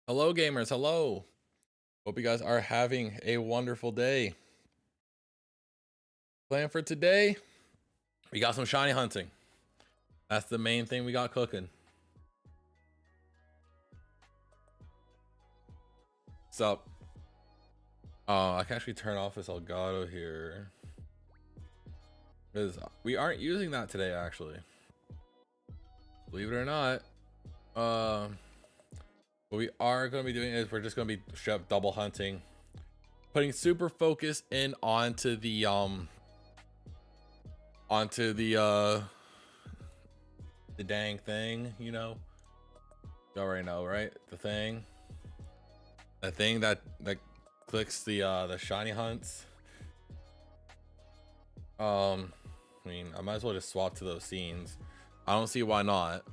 Hello, gamers. Hello. Hope you guys are having a wonderful day. Plan for today, we got some shiny hunting. That's the main thing we got cooking. What's up? I can actually turn off this Elgato here, because we aren't using that today, actually. Believe it or not. What we are going to be doing is we're just going to be straight up double hunting, putting super focus in onto the dang thing, you know. You already know, right? The thing that clicks the shiny hunts. I mean, I might as well just swap to those scenes. I don't see why not.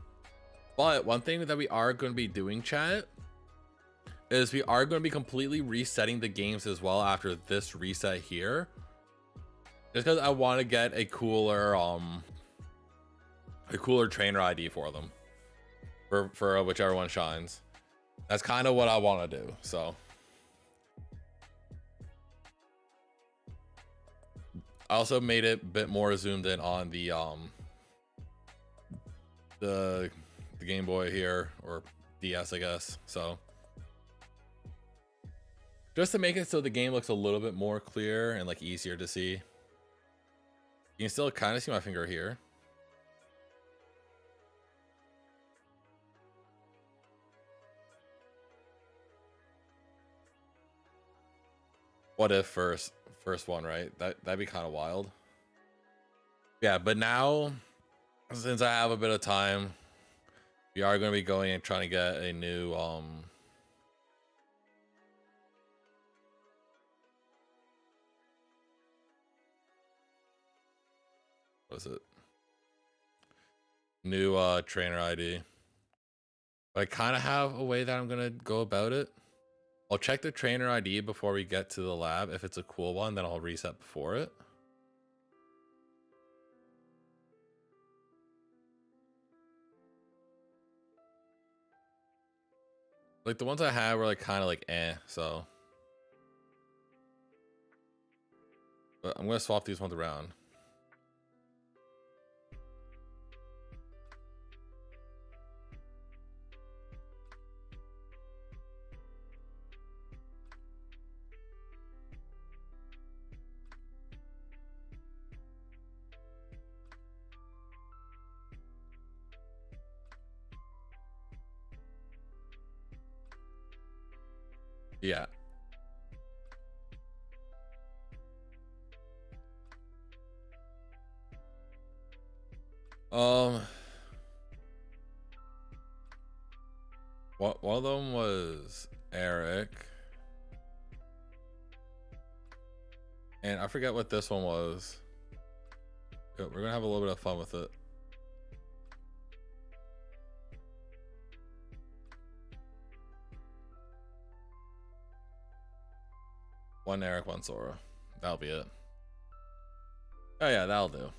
But one thing that we are going to be doing, chat, is we are going to be completely resetting the games as well after this reset here, just because I want to get a cooler trainer ID for them, for whichever one shines. That's kind of what I want to do. So I also made it a bit more zoomed in on the Game Boy here, or DS, I guess. So just to make it so the game looks a little bit more clear and like easier to see. You can still kind of see my finger here. What if first one, right? That'd be kind of wild. Yeah, but now since I have a bit of time, we are going to be going and trying to get a new what is it? New trainer ID. But I kind of have a way that I'm gonna go about it. I'll check the trainer ID before we get to the lab. If it's a cool one, then I'll reset before it. Like the ones I had were like kind of like so. But I'm gonna swap these ones around. Yeah. One of them was Eric, and I forget what this one was. Yeah, we're gonna have a little bit of fun with it. One Eric, one Sora. That'll be it. Oh yeah, that'll do.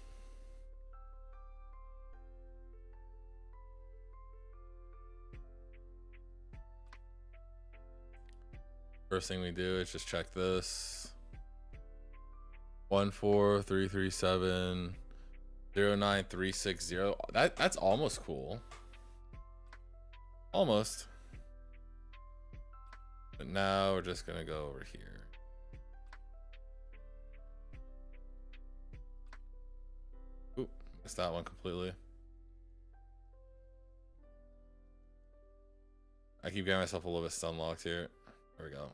First thing we do is just check this. 143370930. That's almost cool. Almost. But now we're just gonna go over here. Oop, missed that one completely. I keep getting myself a little bit stun locked here. There we go.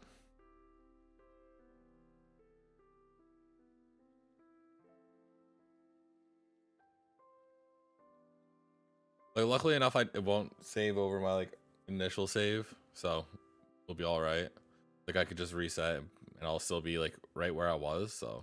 Like, luckily enough, it won't save over my like initial save, so we'll be all right. Like, I could just reset and I'll still be like right where I was. So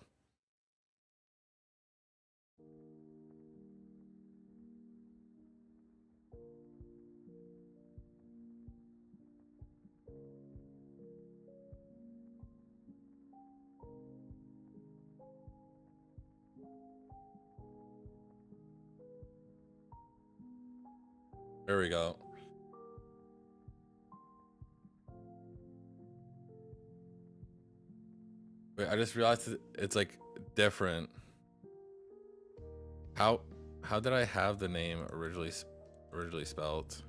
there we go. Wait, I just realized it's like different. How did I have the name originally spelled?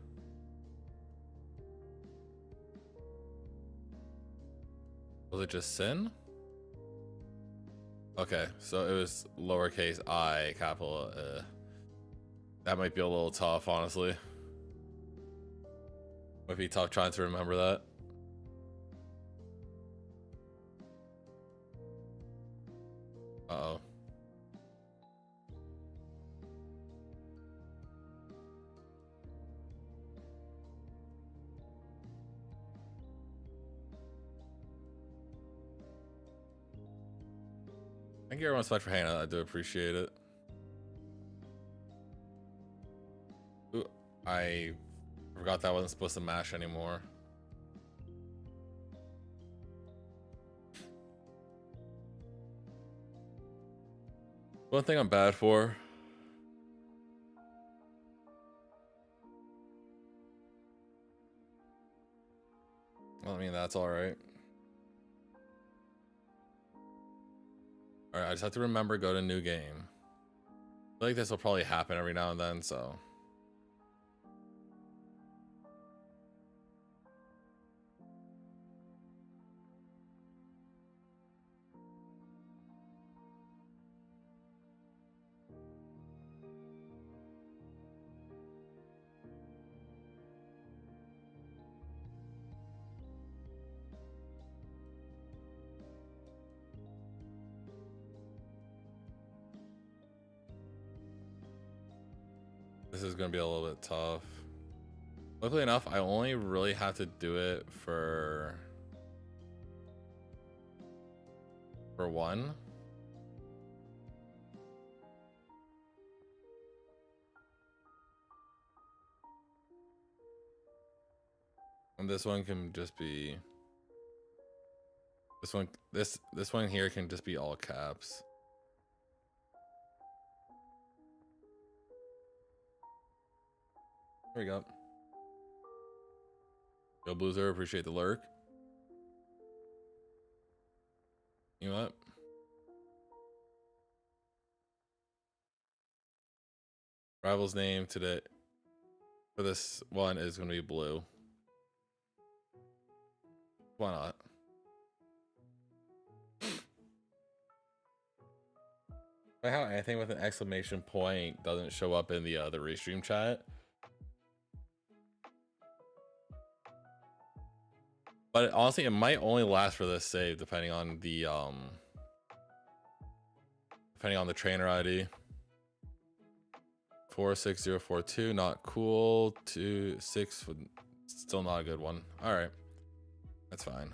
Was it just Sin? Okay, so it was lowercase I, capital That might be a little tough, honestly. Might be tough trying to remember that. Uh-oh. Thank you everyone so much for hanging out. I do appreciate it. Ooh, I forgot that I wasn't supposed to mash anymore. One thing I'm bad for. Well, I mean, that's alright. Alright, I just have to remember, go to new game. I feel like this will probably happen every now and then, so. This is gonna be a little bit tough. Luckily enough, I only really have to do it for one. And this one can just be this one here can just be all caps. There we go. Yo, Bluezer, appreciate the lurk. You know what? Rival's name today for this one is going to be Blue. Why not? How anything with an exclamation point doesn't show up in the restream chat. But honestly, it might only last for this save, depending on the trainer ID. 46042, not cool. 26, still not a good one. All right, that's fine.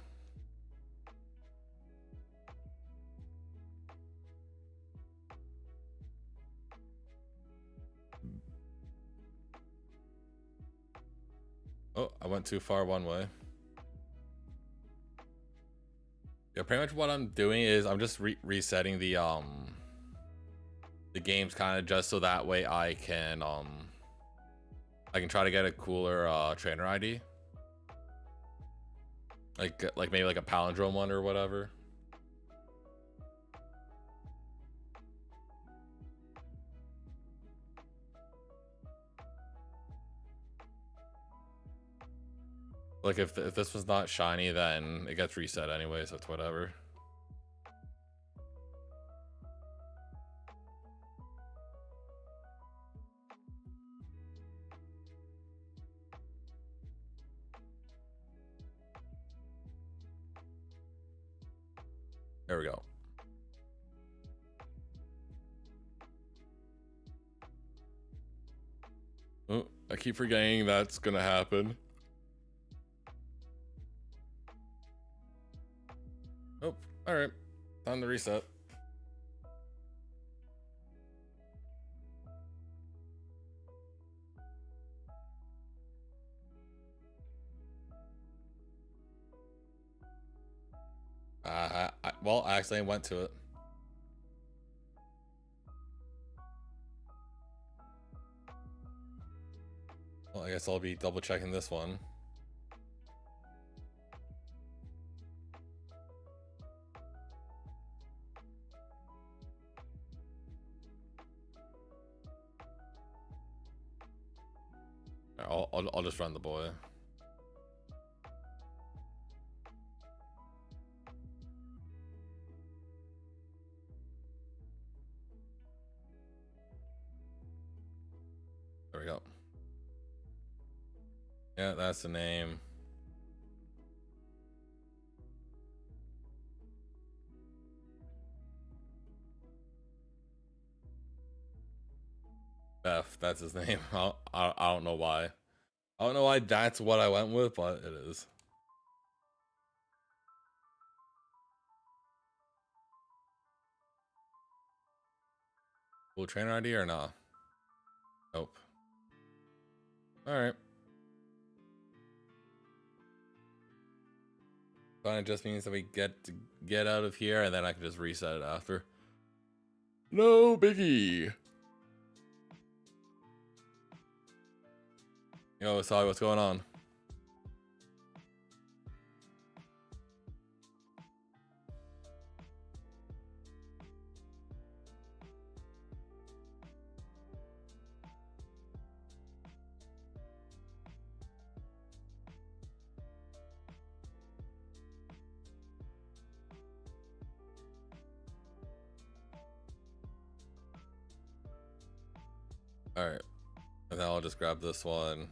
Oh, I went too far one way. Yeah, pretty much what I'm doing is I'm just resetting the games kind of just so that way I can try to get a cooler trainer ID. Like maybe like a palindrome one or whatever. Like if this was not shiny, then it gets reset anyway, so it's whatever. There we go. Oh, I keep forgetting that's gonna happen. Oh, all right, time to reset. Well, I accidentally went to it. Well, I guess I'll be double checking this one. I'll just run the boy. There we go. Yeah, that's the name. Beth, that's his name. I don't know why. I don't know why that's what I went with, but it is. Cool trainer ID or not? Nope. All right. Kind of just means that we get out of here, and then I can just reset it after. No biggie. Yo, Sally, what's going on? All right, and then I'll just grab this one.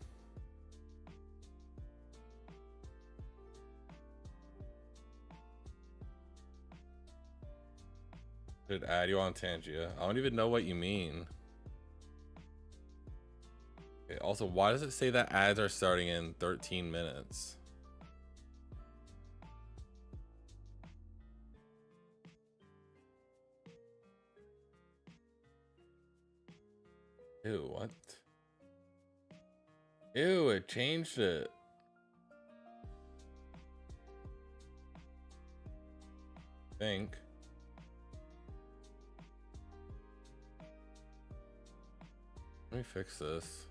Should add you on Tangia. I don't even know what you mean. Okay, also, why does it say that ads are starting in 13 minutes? Ew, what? Ew, it changed it. I think. Let me fix this.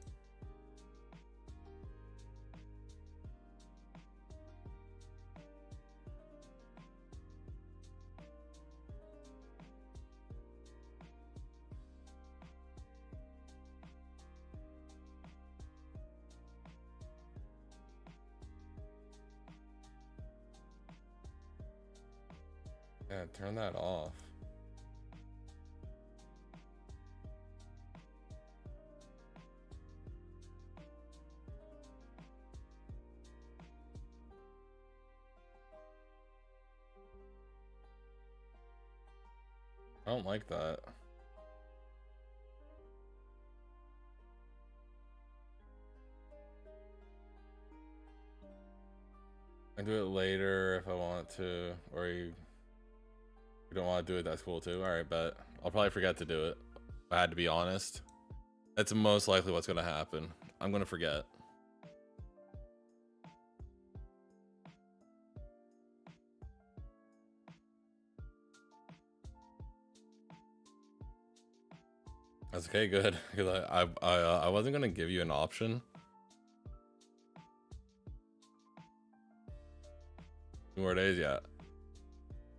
Yeah, turn that off. I don't like that. I do it later if I want to, or you don't want to do it, that's cool too. All right, but I'll probably forget to do it. If I had to be honest, that's most likely what's gonna happen. I'm gonna forget. That's okay, good, because I wasn't gonna give you an option. 2 more days, yeah.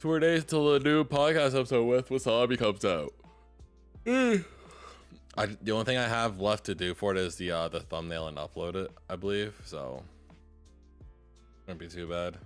2 more days till the new podcast episode with Wasabi comes out. The only thing I have left to do for it is the thumbnail and upload it, I believe. So, won't be too bad.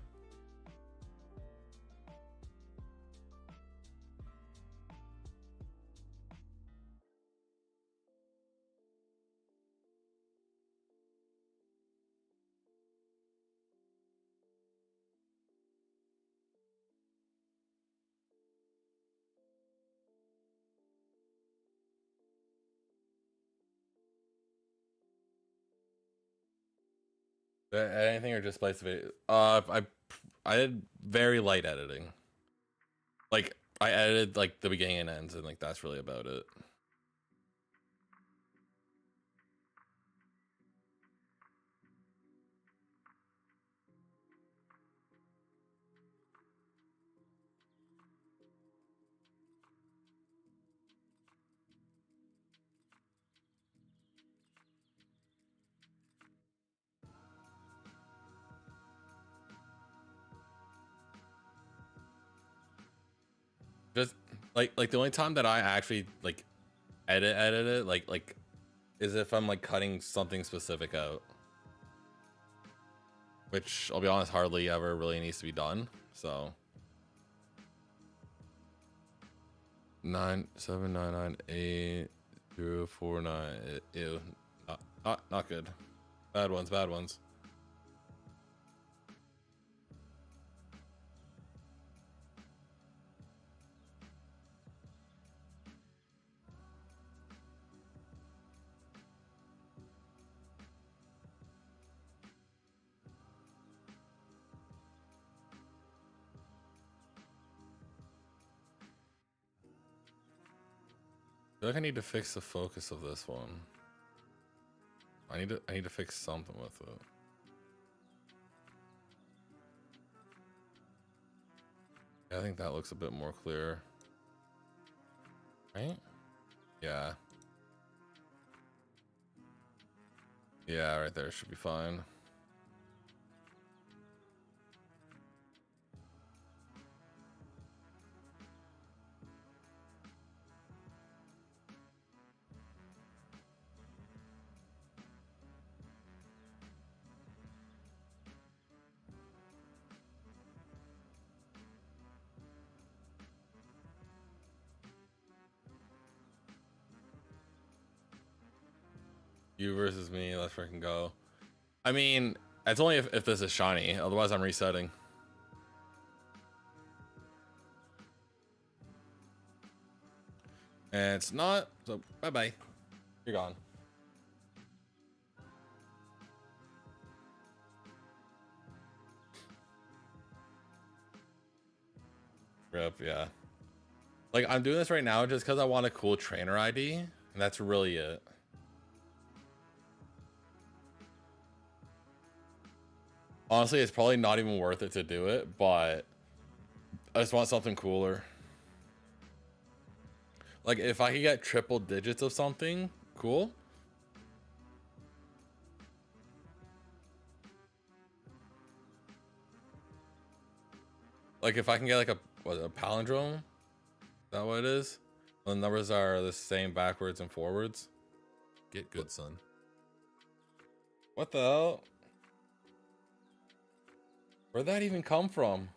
Anything or just place video? I did very light editing. Like I edited like the beginning and ends, and like that's really about it. Just like the only time that I actually like edit it like is if I'm like cutting something specific out. which I'll be honest, hardly ever really needs to be done. So 97998 ew, not good. Bad ones, bad ones. I feel like I need to fix the focus of this one. I need to fix something with it. Yeah, I think that looks a bit more clear. Right? Yeah. Yeah, right there should be fine. You versus me, let's freaking go. I mean, it's only if this is shiny, otherwise I'm resetting. And it's not, so bye-bye. You're gone. Rip, yeah. Like, I'm doing this right now just because I want a cool trainer ID, and that's really it. Honestly, it's probably not even worth it to do it, but I just want something cooler. Like, if I could get triple digits of something cool. Like, if I can get like a palindrome, is that what it is? The numbers are the same backwards and forwards. Get good, son. What the hell? Where'd that even come from?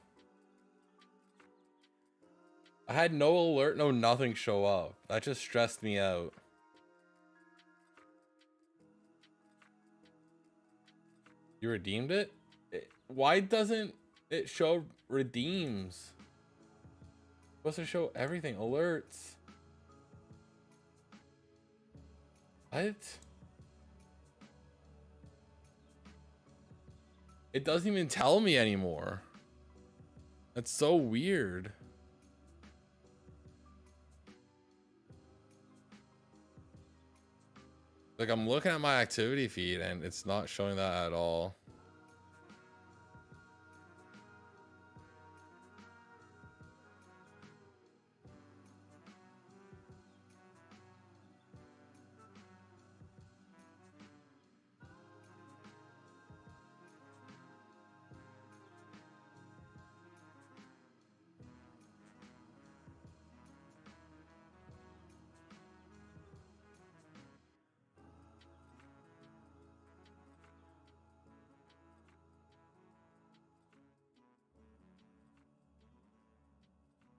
I had no alert, no nothing show up. That just stressed me out. You redeemed it? Why doesn't it show redeems? It's supposed to show everything, alerts. What? It doesn't even tell me anymore. That's so weird. Like, I'm looking at my activity feed and it's not showing that at all.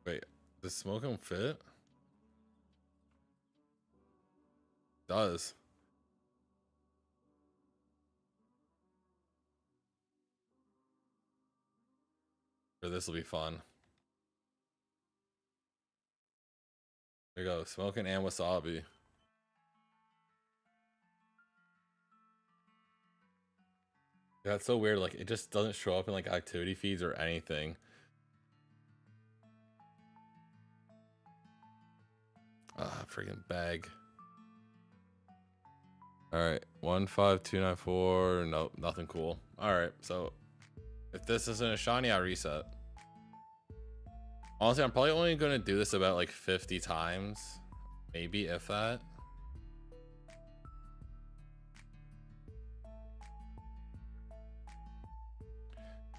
Wait, does smoking fit? Does. This will be fun. There you go, smoking and wasabi. Yeah, it's so weird. Like, it just doesn't show up in like activity feeds or anything. Ah, freaking bag. All right, 15294. Nope, nothing cool. All right, so if this isn't a shiny, I reset. Honestly, I'm probably only gonna do this about like 50 times, maybe, if that.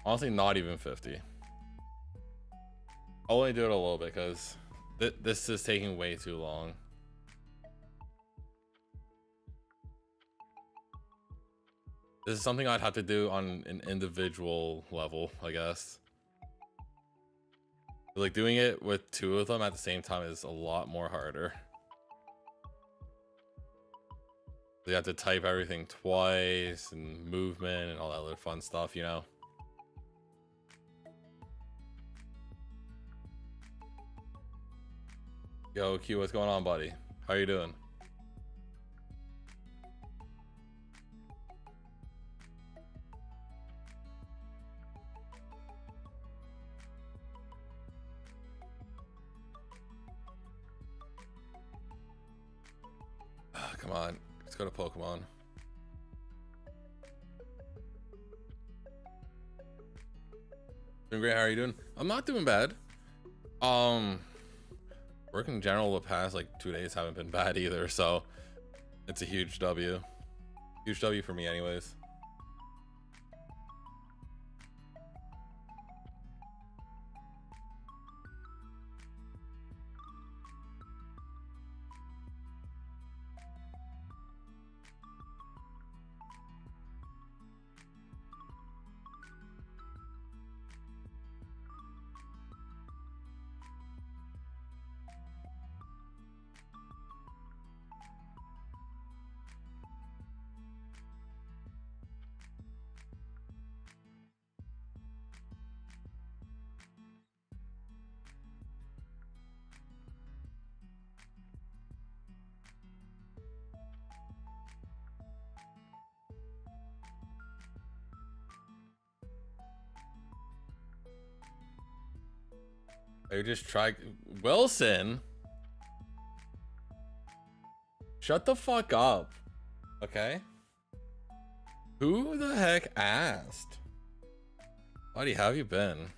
Honestly, not even 50. I'll only do it a little bit because this is taking way too long. This is something I'd have to do on an individual level, I guess. Like doing it with two of them at the same time is a lot more harder. You have to type everything twice and movement and all that other fun stuff, you know? Yo, Q, what's going on, buddy? How you doing? Come on, let's go to Pokemon. Doing great. How are you doing? I'm not doing bad. Work in general the past like 2 days haven't been bad either, so it's a huge W. Huge W for me, anyways. I just tried. Wilson, shut the fuck up. Okay. Who the heck asked? Buddy, how have you been?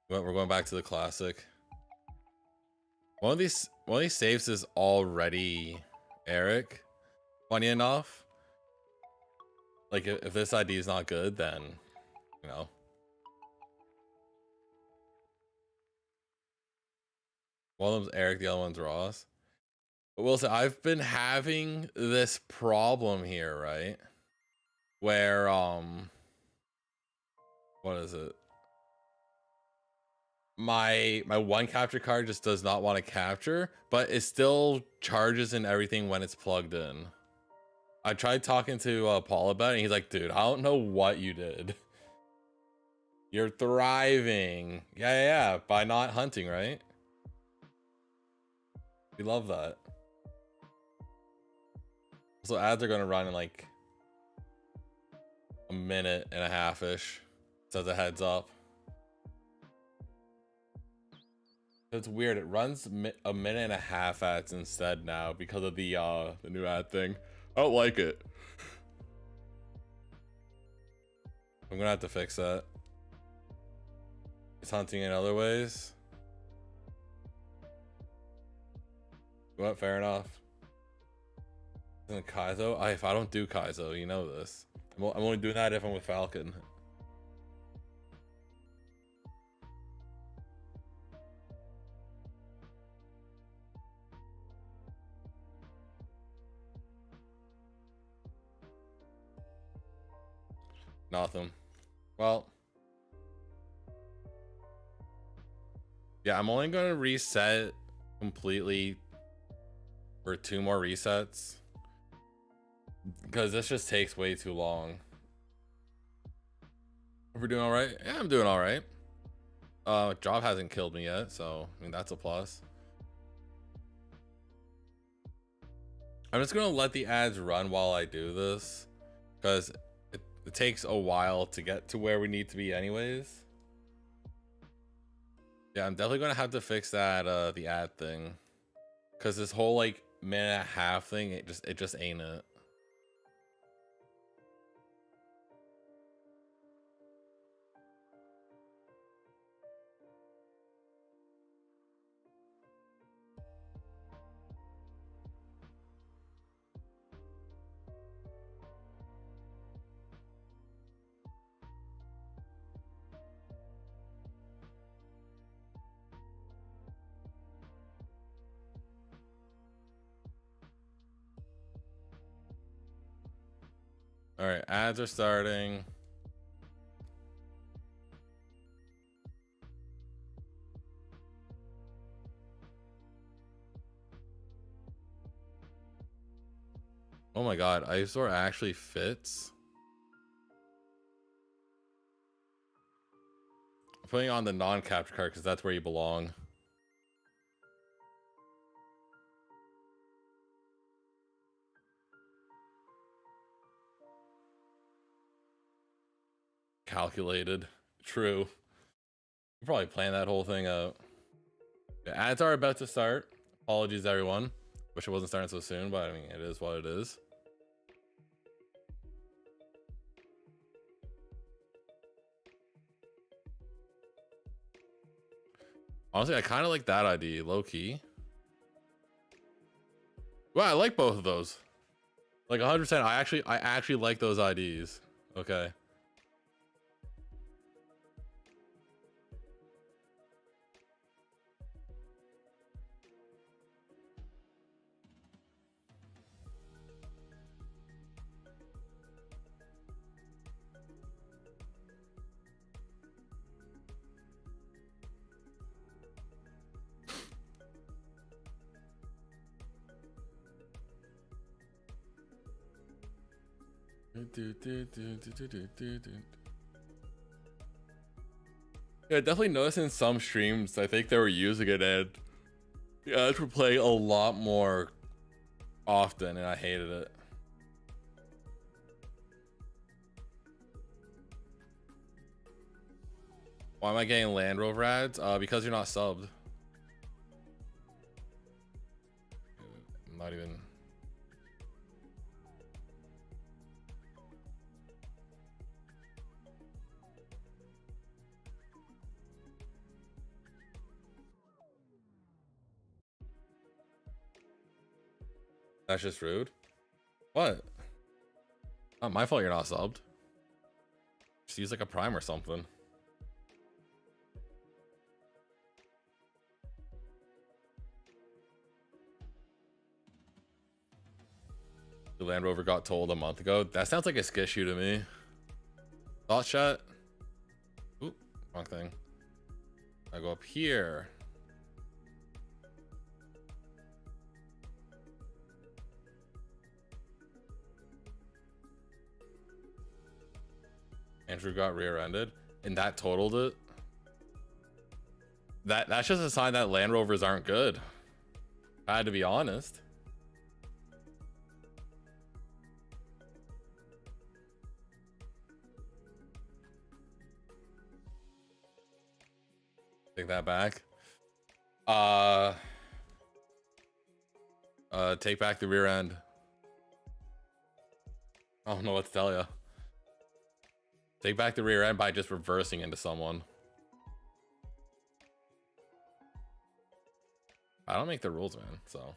We're going back to the classic. One of these saves is already Eric. Funny enough. Like if this ID is not good, then you know. One of them's Eric, the other one's Ross. But Wilson, I've been having this problem here, right? Where what is it? My one capture card just does not want to capture, but it still charges and everything when it's plugged in. I tried talking to Paul about it, and he's like, dude, I don't know what you did. You're thriving. Yeah, by not hunting, right? We love that. So ads are going to run in like a minute and a half-ish. So as a heads up. It's weird. It runs a minute and a half ads instead now because of the new ad thing. I don't like it. I'm gonna have to fix that. It's hunting in other ways. What? Fair enough. Isn't Kaizo? If I don't do Kaizo, you know this. I'm only doing that if I'm with Falcon. Nothing. Well, yeah, I'm only gonna reset completely for 2 more resets because this just takes way too long. We're doing all right. Yeah, I'm doing all right. Job hasn't killed me yet, so I mean that's a plus. I'm just gonna let the ads run while I do this because it takes a while to get to where we need to be anyways. Yeah, I'm definitely gonna have to fix that the ad thing because this whole like minute and a half thing, it just ain't it. All right, ads are starting. Oh my god, Ivysaur actually fits. I'm putting on the non-capture card because that's where you belong. Calculated. True. You probably planned that whole thing out. The ads are about to start. Apologies, everyone. Wish it wasn't starting so soon, but I mean, it is what it is. Honestly, I kind of like that ID, low key. Well, I like both of those. Like 100%. I actually like those IDs. Okay. Yeah, definitely noticed in some streams, I think they were using it and yeah, ads were playing a lot more often and I hated it. Why am I getting Land Rover ads? Because you're not subbed. I'm not even... That's just rude. What? Not my fault you're not subbed. Just use like a prime or something. The Land Rover got told a month ago. That sounds like a skissue to me. Thought shot. Oop, wrong thing. I go up here. Andrew got rear-ended, and that totaled it. That's just a sign that Land Rovers aren't good. I had to be honest. Take that back. Take back the rear end. I don't know what to tell you. Take back the rear end by just reversing into someone. I don't make the rules, man, so.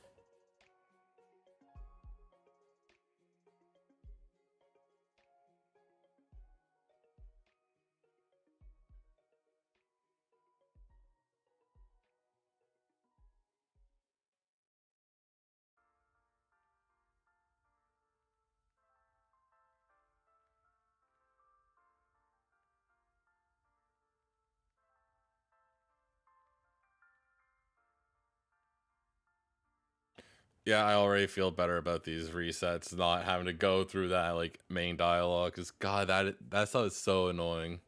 Yeah, I already feel better about these resets, not having to go through that like main dialogue. Cause God, that stuff is so annoying.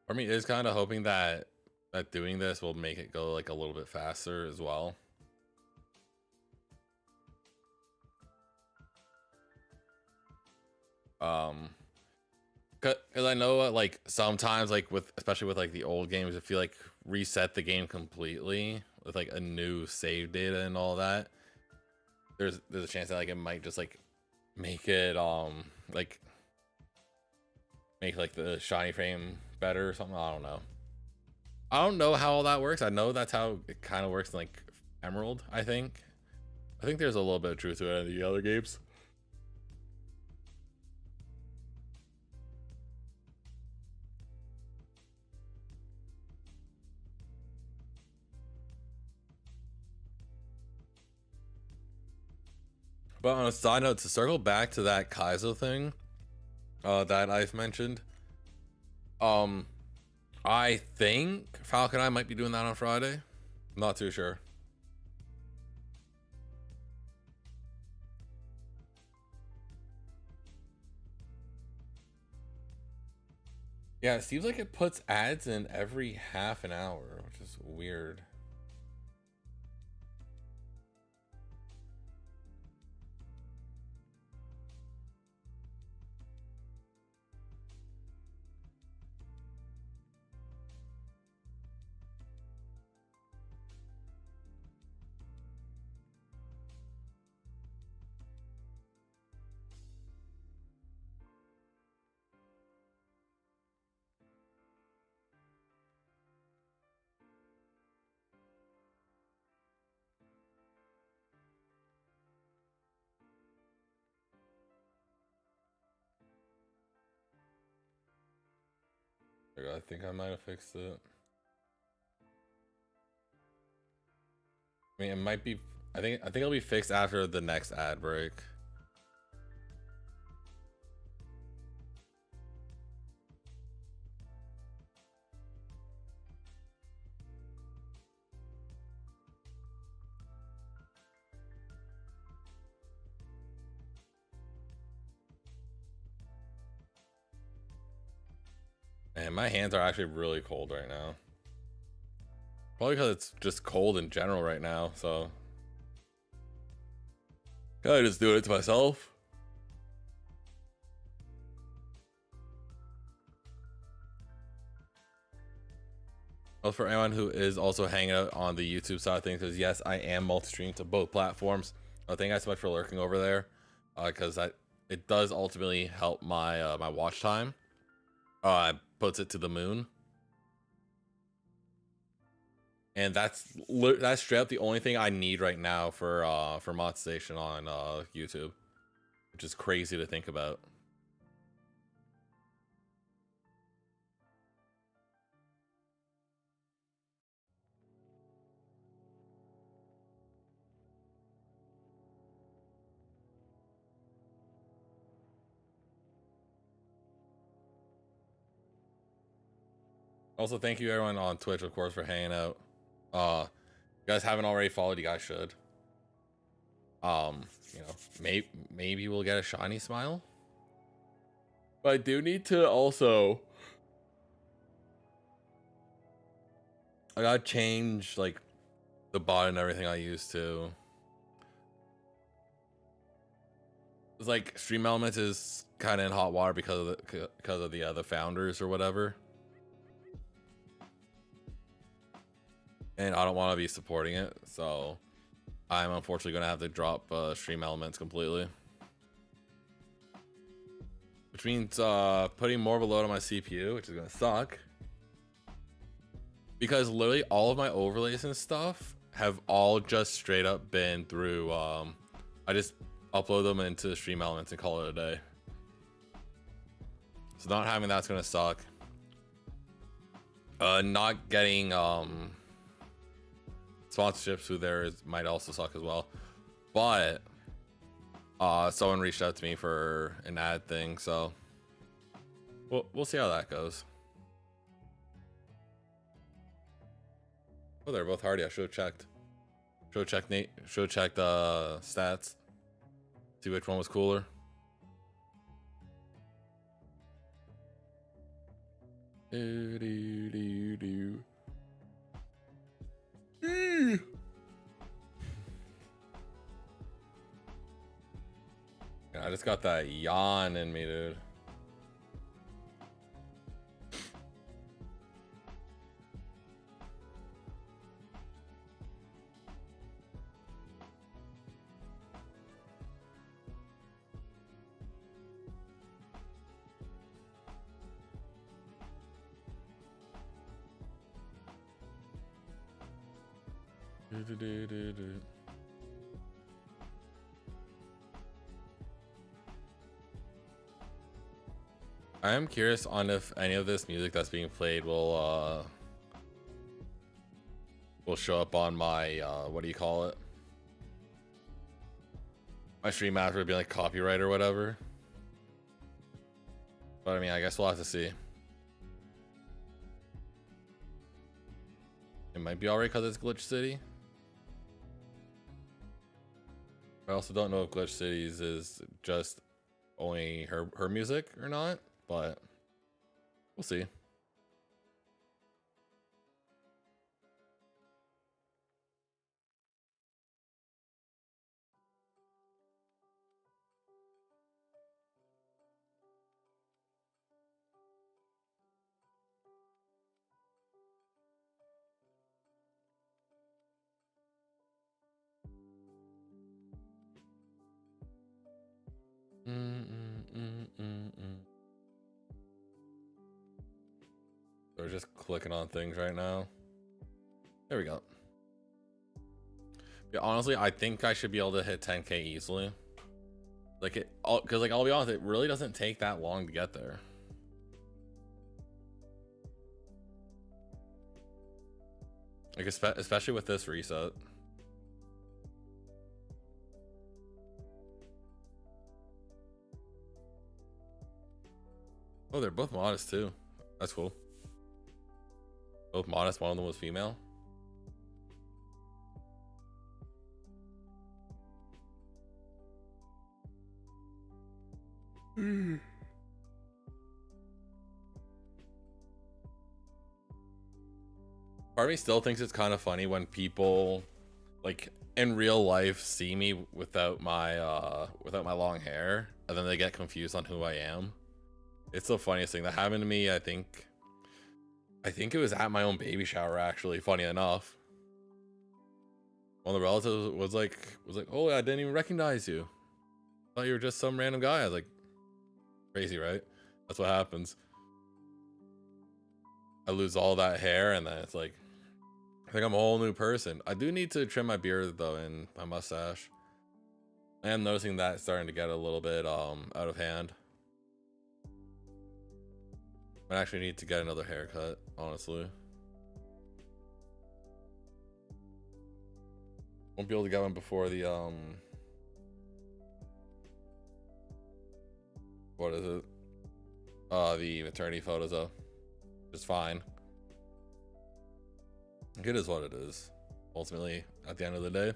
For me, is kind of hoping that doing this will make it go like a little bit faster as well. Cause I know like sometimes like especially with like the old games, if you like reset the game completely with like a new save data and all that, there's a chance that like it might just like make it like make like the shiny frame better or something. I don't know how all that works. I know that's how it kind of works in like Emerald, I think. I think there's a little bit of truth to it in the other games. But on a side note, to circle back to that Kaizo thing that I've mentioned, I think Falcon and I might be doing that on Friday. I'm not too sure. Yeah, it seems like it puts ads in every half an hour, which is weird. I think I might have fixed it. I mean, it might be. I think it'll be fixed after the next ad break. And my hands are actually really cold right now. Probably because it's just cold in general right now, so I just do it to myself. Well, for anyone who is also hanging out on the YouTube side of things, because yes, I am multi-streaming to both platforms. Thank you guys so much for lurking over there, because it does ultimately help my my watch time. It puts it to the moon. And that's straight up the only thing I need right now for monetization on YouTube, which is crazy to think about. Also, thank you everyone on Twitch, of course, for hanging out. You guys haven't already followed, you guys should. You know, maybe we'll get a shiny smile. But I do need to also, I gotta change like the bot and everything I used to. It's like Stream Elements is kind of in hot water because of the founders or whatever. And I don't want to be supporting it, so I'm unfortunately going to have to drop Stream Elements completely. Which means putting more of a load on my CPU, which is going to suck. Because literally all of my overlays and stuff have all just straight up been through, I just upload them into Stream Elements and call it a day. So not having that's going to suck. Not getting sponsorships through there might also suck as well, but someone reached out to me for an ad thing, so we'll see how that goes. Oh, they're both hardy. I should have checked. Should have checked the stats, see which one was cooler. I just got that yawn in me, dude. I am curious on if any of this music that's being played will show up on my what do you call it? My stream after would be like copyright or whatever. But I mean, I guess we'll have to see. It might be alright because it's Glitch City. I also don't know if Glitch Cities is just only her music or not, but we'll see. We're just clicking on things right now. There we go. Yeah, honestly, I think I should be able to hit 10K easily. Like because like I'll be honest, it really doesn't take that long to get there. Like especially with this reset. Oh, they're both modest too. That's cool. Both modest, one of them was female. Part of me still thinks it's kind of funny when people like in real life see me without my long hair and then they get confused on who I am. It's the funniest thing that happened to me. I think it was at my own baby shower, actually, funny enough. One of the relatives was like, oh, I didn't even recognize you. I thought you were just some random guy. I was like, crazy, right? That's what happens. I lose all that hair and then it's like, I think I'm a whole new person. I do need to trim my beard though and my mustache. I am noticing that it's starting to get a little bit out of hand. I actually need to get another haircut, honestly. Won't be able to get one before the what is it? The maternity photos though. It's fine. It is what it is. Ultimately, at the end of the day.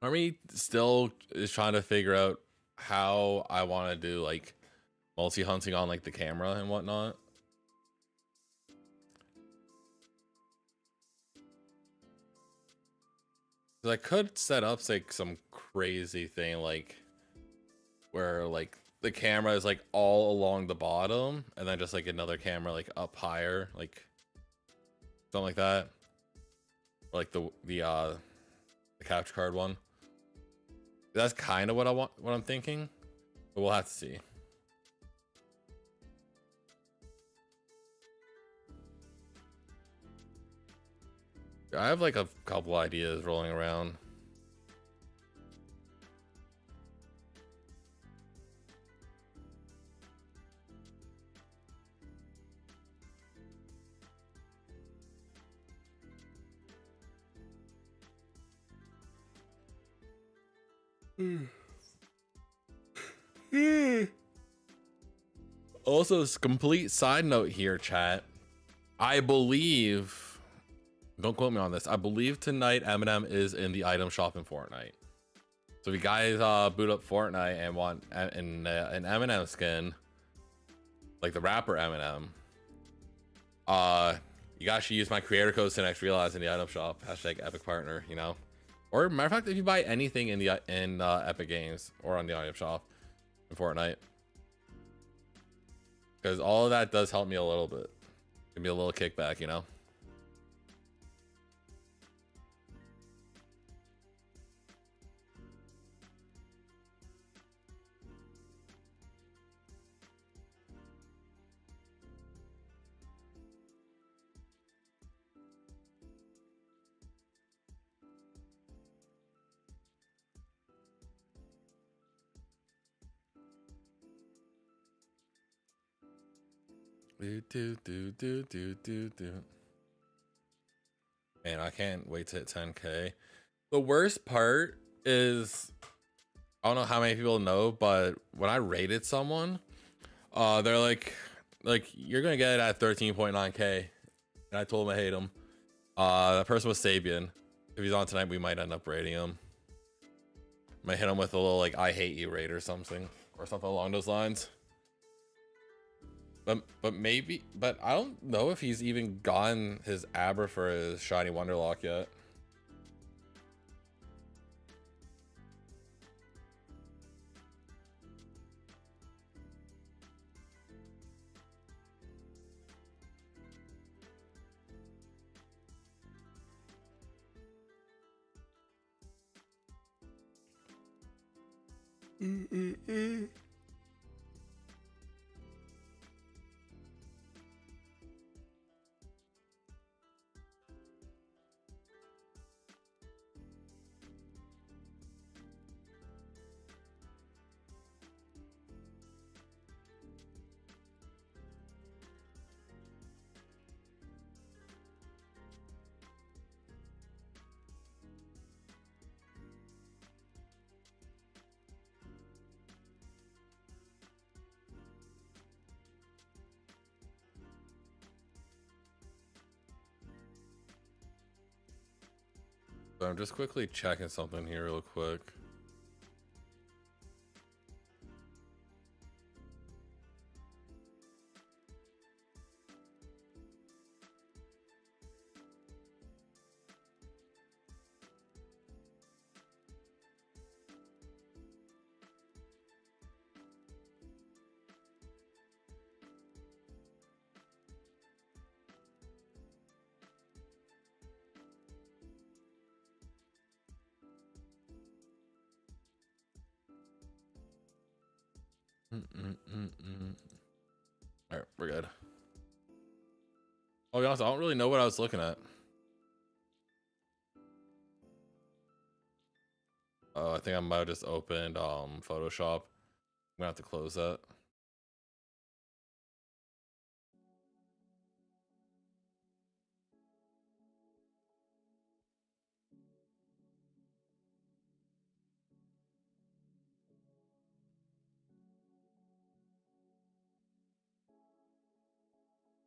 Army still is trying to figure out how I want to do like multi-hunting on like the camera and whatnot. I could set up like some crazy thing like where like the camera is like all along the bottom and then just like another camera like up higher, like something like that. Or, like the capture card one. That's kind of what I'm thinking, but we'll have to see. I have like a couple ideas rolling around. Also, complete side note here, chat. I believe, don't quote me on this, I believe tonight Eminem is in the item shop in Fortnite. So if you guys boot up Fortnite and want an Eminem skin, like the rapper Eminem, you guys should use my creator code SiNxRealize in the item shop. #epic partner, you know. Or matter of fact, if you buy anything in the Epic Games or on the item shop in Fortnite, because all of that does help me a little bit. Give me a little kickback, you know. Man, I can't wait to hit 10K. The worst part is, I don't know how many people know, but when I rated someone, they're like you're gonna get it at 13.9K, and I told them I hate him. That person was Sabian. If he's on tonight, we might end up rating him. Might hit him with a little like I hate you rate or something along those lines. But maybe, but I don't know if he's even gotten his Abra for his Shiny Wonderlock yet. So I'm just quickly checking something here real quick. All right, we're good. I'll be honest, I don't really know what I was looking at. Oh, I think I might have just opened Photoshop. I'm gonna have to close that.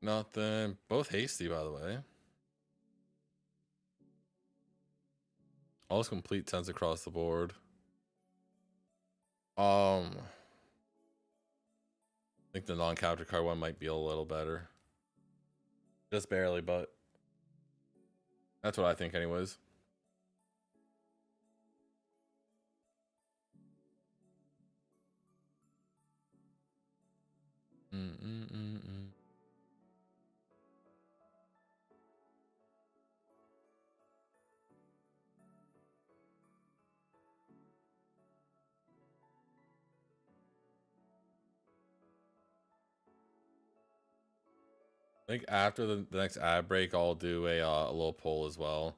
Nothing. Both hasty, by the way. All complete 10s across the board. I think the non-capture card one might be a little better. Just barely, but that's what I think anyways. I think after the next ad break, I'll do a little poll as well.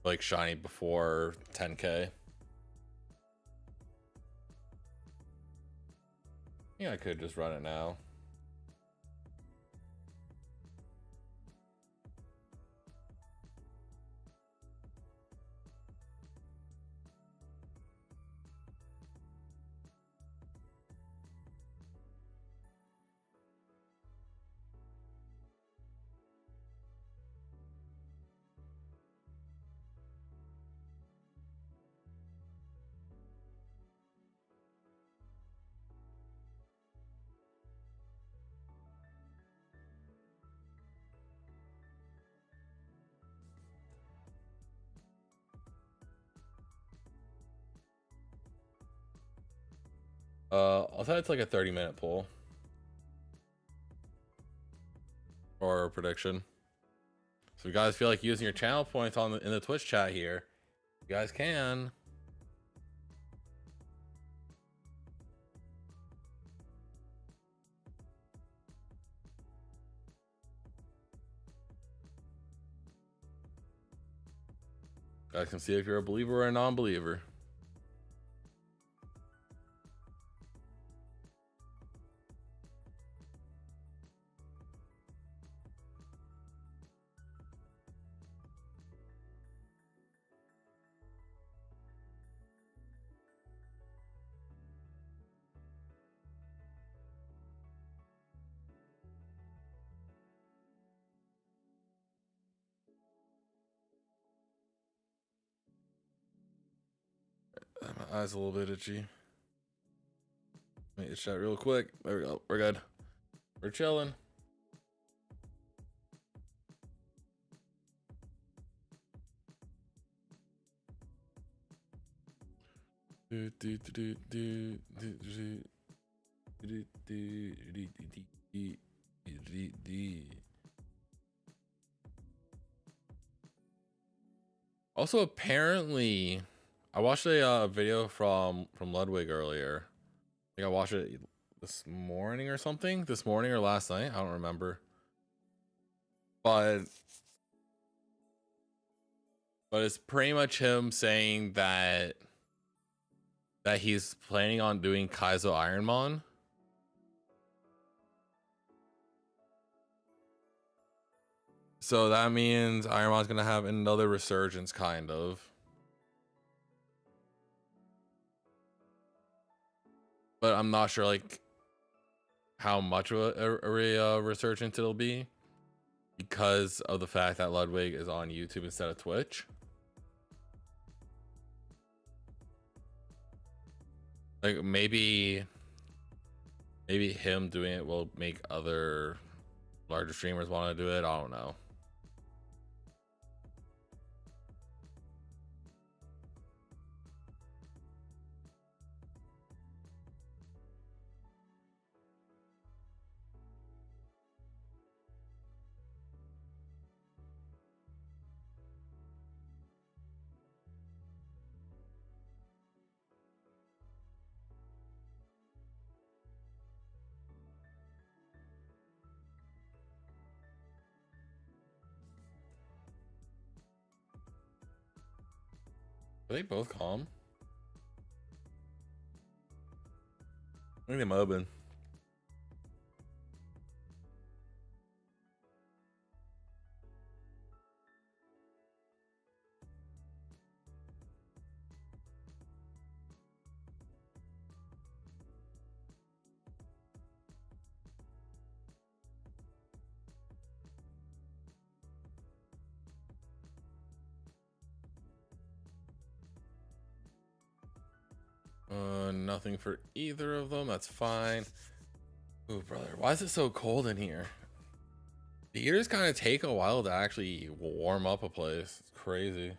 Like shiny before 10K. Yeah, I could just run it now. I'll say it's like a 30-minute poll or prediction. So if you guys feel like using your channel points on in the Twitch chat here, you guys can. You guys can see if you're a believer or a non-believer. My eyes a little bit itchy. Let me itch that real quick. There we go. We're good. We're chilling. Also, apparently, I watched a video from Ludwig earlier. I think I watched it this morning or something. This morning or last night, I don't remember. But it's pretty much him saying that he's planning on doing Kaizo Ironmon. So that means Ironmon's gonna have another resurgence, kind of. But I'm not sure like how much of a resurgence it'll be because of the fact that Ludwig is on YouTube instead of Twitch. Like maybe him doing it will make other larger streamers want to do it. I don't know. Are they both calm? I think they might have been. Nothing for either of them. That's fine. Ooh, brother, why is it so cold in here? The heaters kind of take a while to actually warm up a place. It's crazy.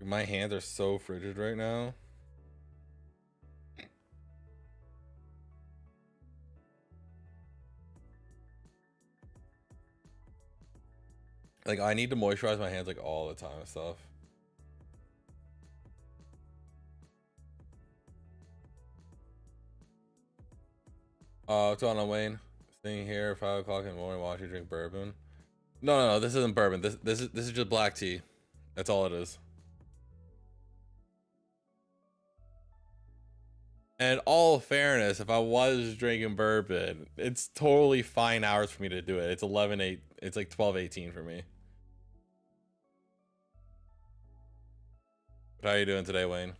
My hands are so frigid right now. Like I need to moisturize my hands like all the time and stuff. What's going on, Wayne? Staying here 5 o'clock in the morning, watch you drink bourbon. No, this isn't bourbon. This is just black tea. That's all it is. And all fairness, if I was drinking bourbon, it's totally fine hours for me to do it. It's 11:08. It's like 12:18 for me. But how are you doing today, Wayne?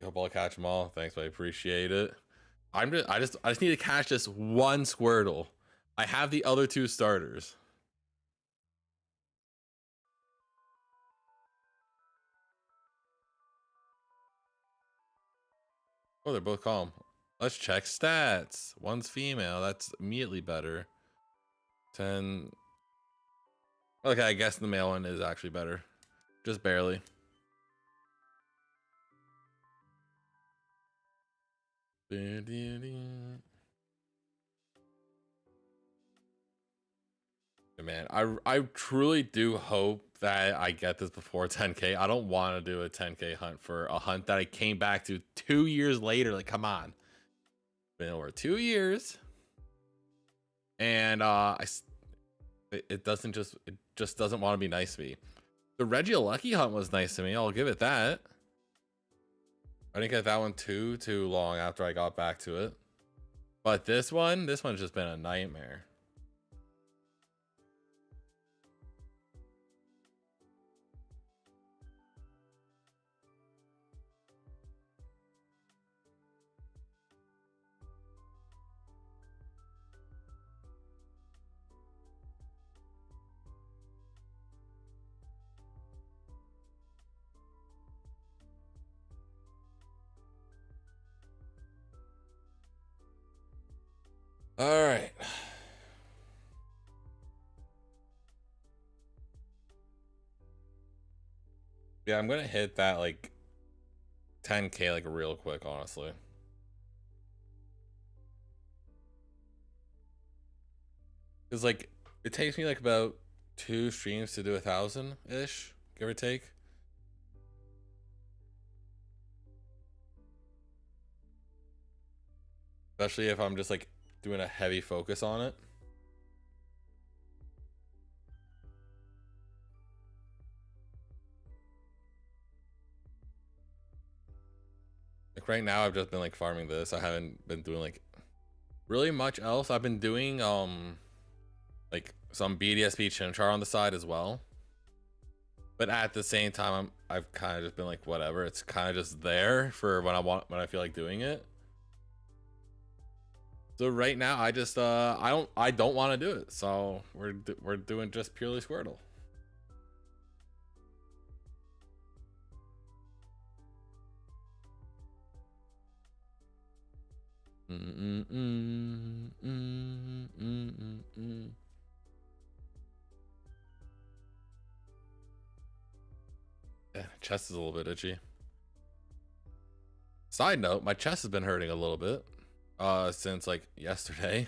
Hope I'll catch them all. Thanks, I appreciate it. I just need to catch this one Squirtle. I have the other 2 starters. Oh, they're both calm. Let's check stats. One's female. That's immediately better. 10. Okay, I guess the male one is actually better. Just barely. Man, I truly do hope that I get this before 10K. I don't want to do a 10K hunt for a hunt that I came back to 2 years later. Like, come on. Been over 2 years. And it just doesn't want to be nice to me. The Regieleki hunt was nice to me. I'll give it that. I didn't get that one too long after I got back to it. But this one's just been a nightmare. All right. Yeah, I'm gonna hit that like 10K like real quick, honestly. Cause like it takes me like about 2 streams to do 1,000-ish, give or take. Especially if I'm just like doing a heavy focus on it. Like right now I've just been like farming this. I haven't been doing like really much else. I've been doing like some BDSP Chimchar on the side as well. But at the same time I've kind of just been like whatever. It's kind of just there for when I feel like doing it. So right now I just I don't want to do it. So we're doing just purely Squirtle. Yeah, chest is a little bit itchy. Side note, my chest has been hurting a little bit since like yesterday.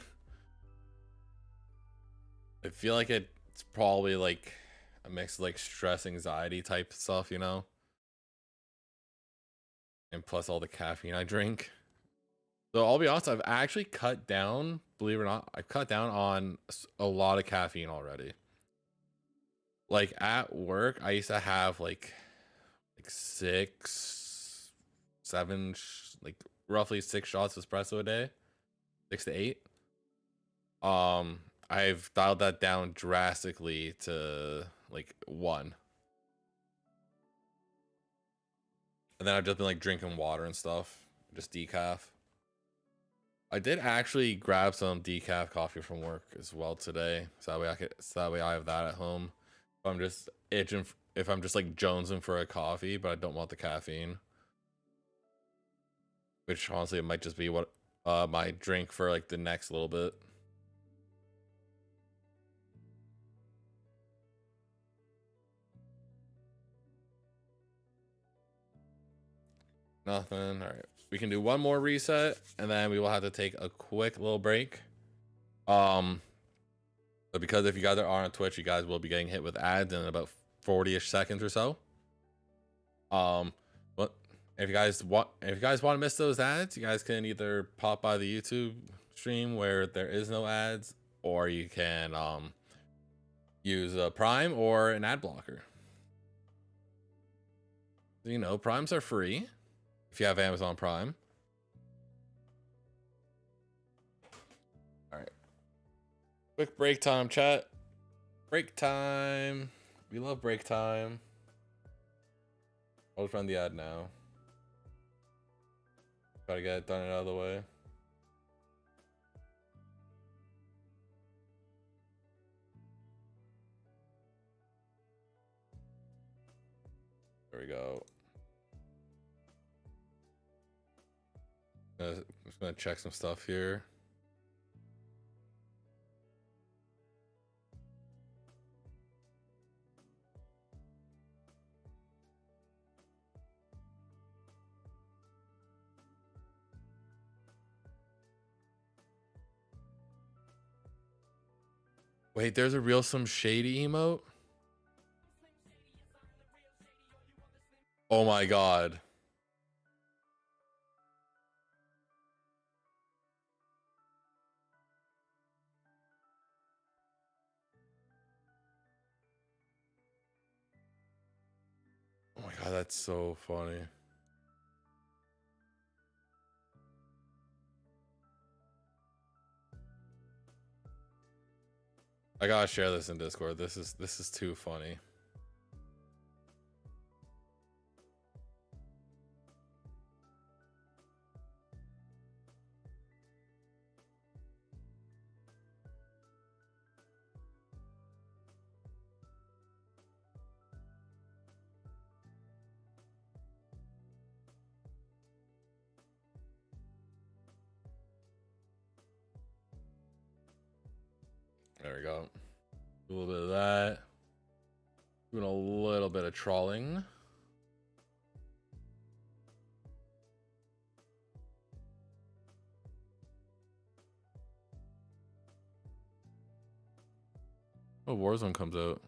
I feel like it's probably like a mix of like stress, anxiety type stuff, you know? And plus all the caffeine I drink. So I'll be honest, I've actually cut down, believe it or not, I've cut down on a lot of caffeine already. Like at work, I used to have like 6, 7, like roughly 6 shots of espresso a day, 6 to 8. I've dialed that down drastically to like 1. And then I've just been like drinking water and stuff, just decaf. I did actually grab some decaf coffee from work as well today, so that way I have that at home. If I'm just itching, if I'm just like jonesing for a coffee, but I don't want the caffeine, which honestly it might just be what my drink for like the next little bit. Nothing. All right, we can do one more reset, and then we will have to take a quick little break. But because if you guys are on Twitch, you guys will be getting hit with ads in about 40-ish seconds or so. But if you guys want to miss those ads, you guys can either pop by the YouTube stream where there is no ads, or you can use a Prime or an ad blocker. You know, Primes are free if you have Amazon Prime. All right, quick break time, chat. Break time. We love break time. I'll just run the ad now. Gotta get it done and out of the way. There we go. I'm just gonna check some stuff here. Wait, there's a real some shady emote? Oh my god. Oh my god, that's so funny. I gotta share this in Discord. This is too funny. There we go. A little bit of that. Doing a little bit of trawling. Oh, Warzone comes out.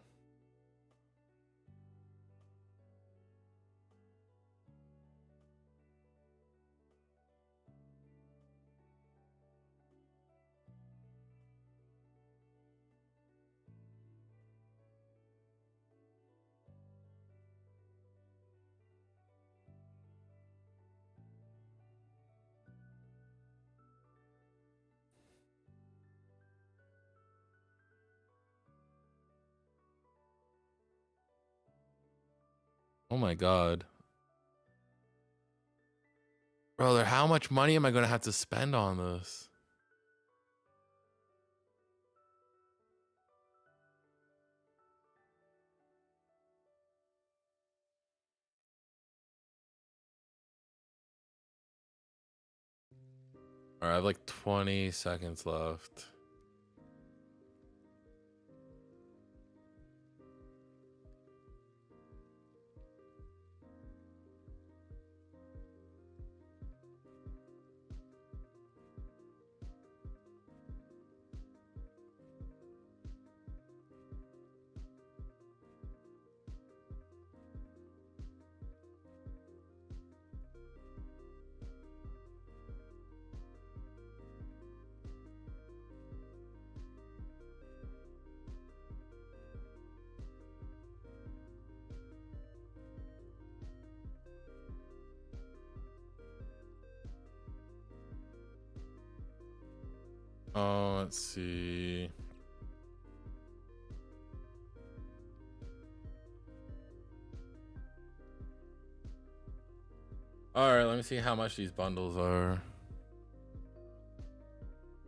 Oh my god. Brother, how much money am I gonna have to spend on this? Alright, I have like 20 seconds left. Oh, let's see. All right, let me see how much these bundles are.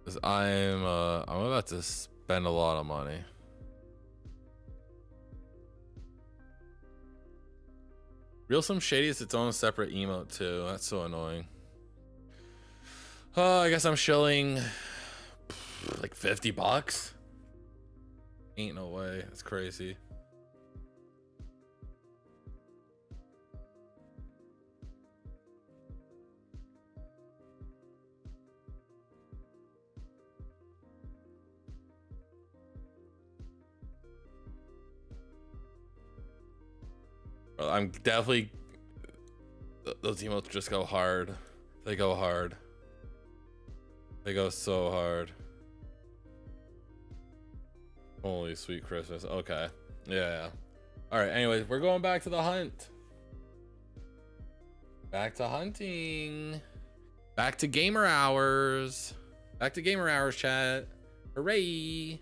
Cause I'm about to spend a lot of money. Real Some Shady is its own separate emote too. That's so annoying. Oh, I guess I'm shilling like 50 bucks. Ain't no way. That's crazy. Well, I'm definitely, those emotes just go hard. They go hard. They go so hard. Holy sweet Christmas. Okay. Yeah. All right. Anyways, we're going back to the hunt. Back to hunting. Back to gamer hours. Back to gamer hours, chat. Hooray.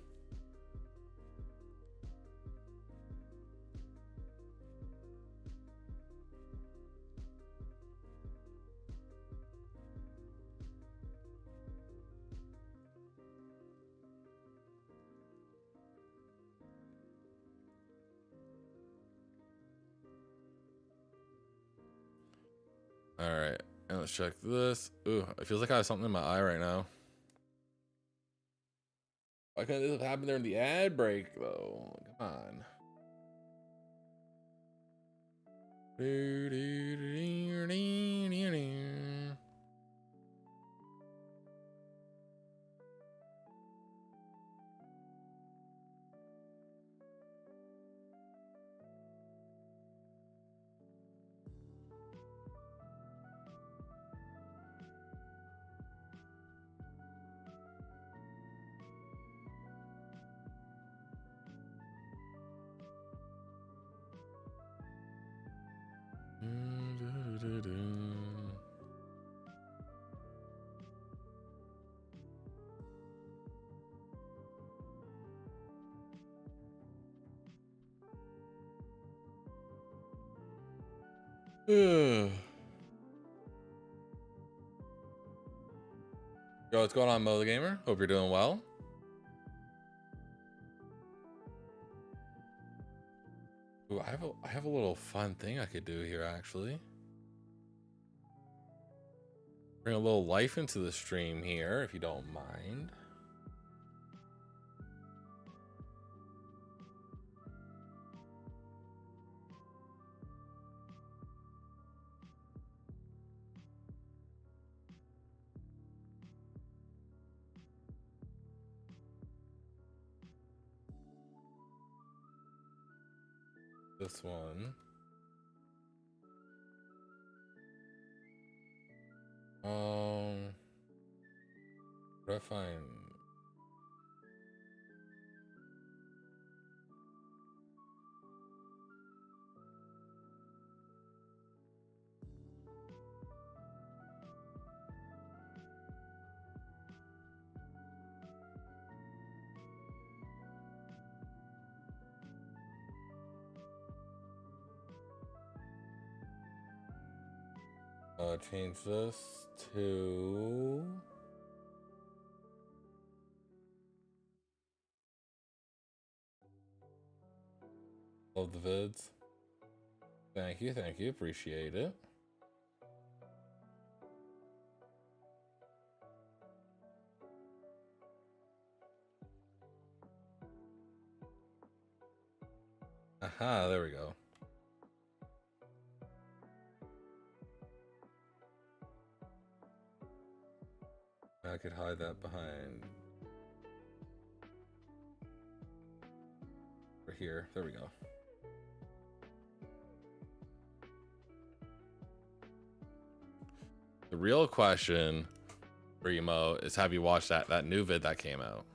All right, and let's check this. Ooh, it feels like I have something in my eye right now. Why couldn't this have happened there in the ad break though? Come on. Yo, what's going on, Mo the Gamer? Hope you're doing well. Ooh, I have a little fun thing I could do here, actually. Bring a little life into the stream here, if you don't mind. This one. What do I find? Change this to love the vids. Thank you, appreciate it. Aha, there we go. I could hide that behind right here. There we go. The real question for you, Mo, is have you watched that new vid that came out?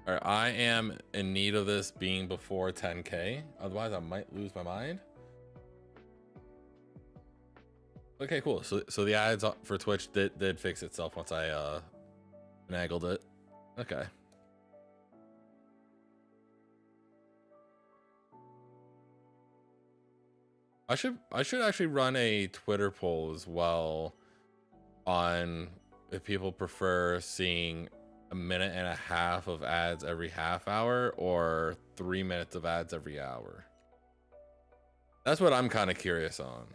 All right, I am in need of this being before 10K. Otherwise, I might lose my mind. Okay, cool. So the ads for Twitch did fix itself once I finagled it. Okay. I should actually run a Twitter poll as well on if people prefer seeing a minute and a half of ads every half hour or 3 minutes of ads every hour. That's what I'm kind of curious on.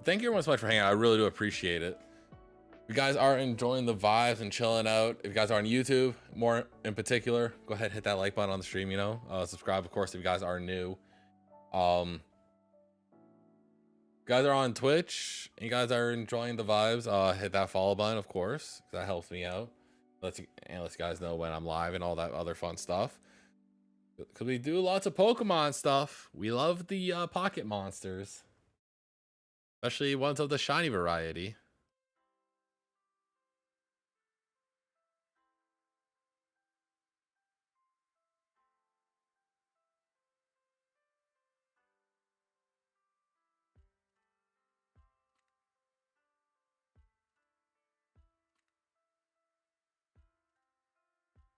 Thank you everyone so much for hanging out. I really do appreciate it. If you guys are enjoying the vibes and chilling out, if you guys are on YouTube, more in particular, go ahead, hit that like button on the stream, you know, subscribe, of course, if you guys are new. You guys are on Twitch and you guys are enjoying the vibes, hit that follow button, of course, because that helps me out. Lets you guys know when I'm live and all that other fun stuff. Because we do lots of Pokemon stuff. We love the pocket monsters, especially ones of the shiny variety.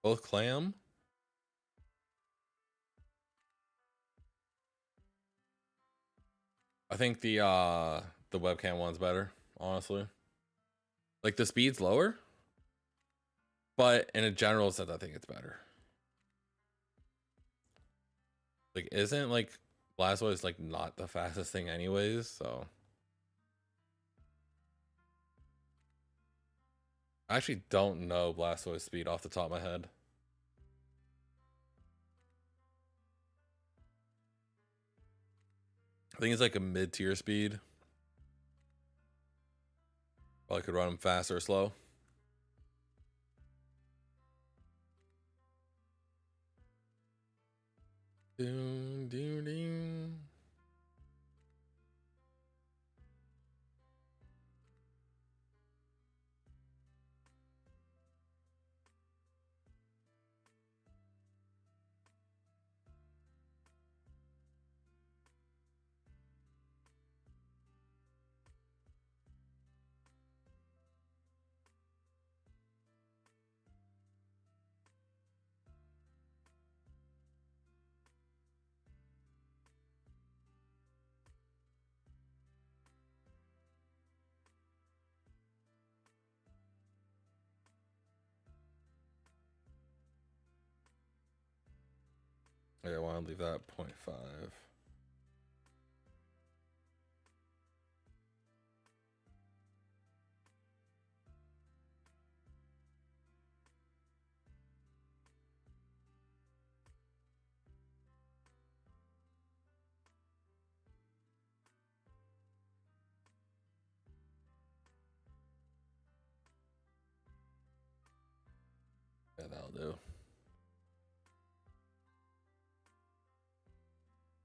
Both clam. I think the webcam one's better, honestly. Like the speed's lower, but in a general sense, I think it's better. Like, isn't like Blastoise like not the fastest thing anyways? So I actually don't know Blastoise speed off the top of my head. I think it's like a mid-tier speed. Probably could run him fast or slow. Doom, doom, doom. Yeah, I want to leave that 0.5. Yeah, that'll do.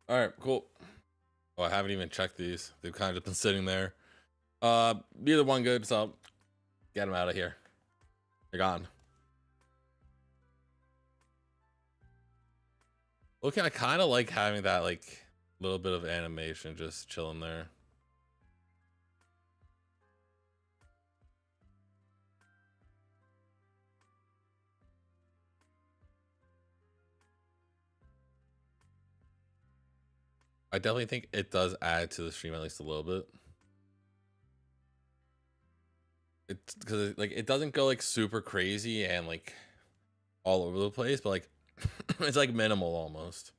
All right, cool. Oh, I haven't even checked these. They've kind of been sitting there. Neither one good, so get them out of here. They're gone. Okay, I kind of like having that like little bit of animation just chilling there. I definitely think it does add to the stream at least a little bit. It's because like it doesn't go like super crazy and like all over the place, but like it's like minimal almost,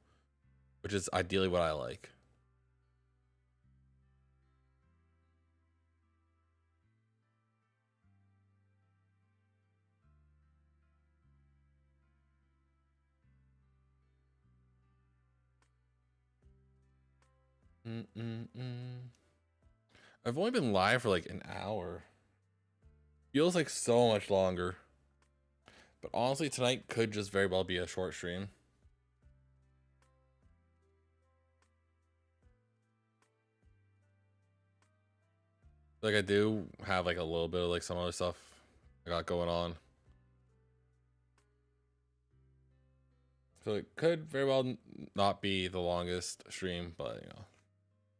which is ideally what I like. I've only been live for like an hour. Feels like so much longer. But honestly, tonight could just very well be a short stream. Like I do have like a little bit of like some other stuff I got going on. So it could very well not be the longest stream, but you know,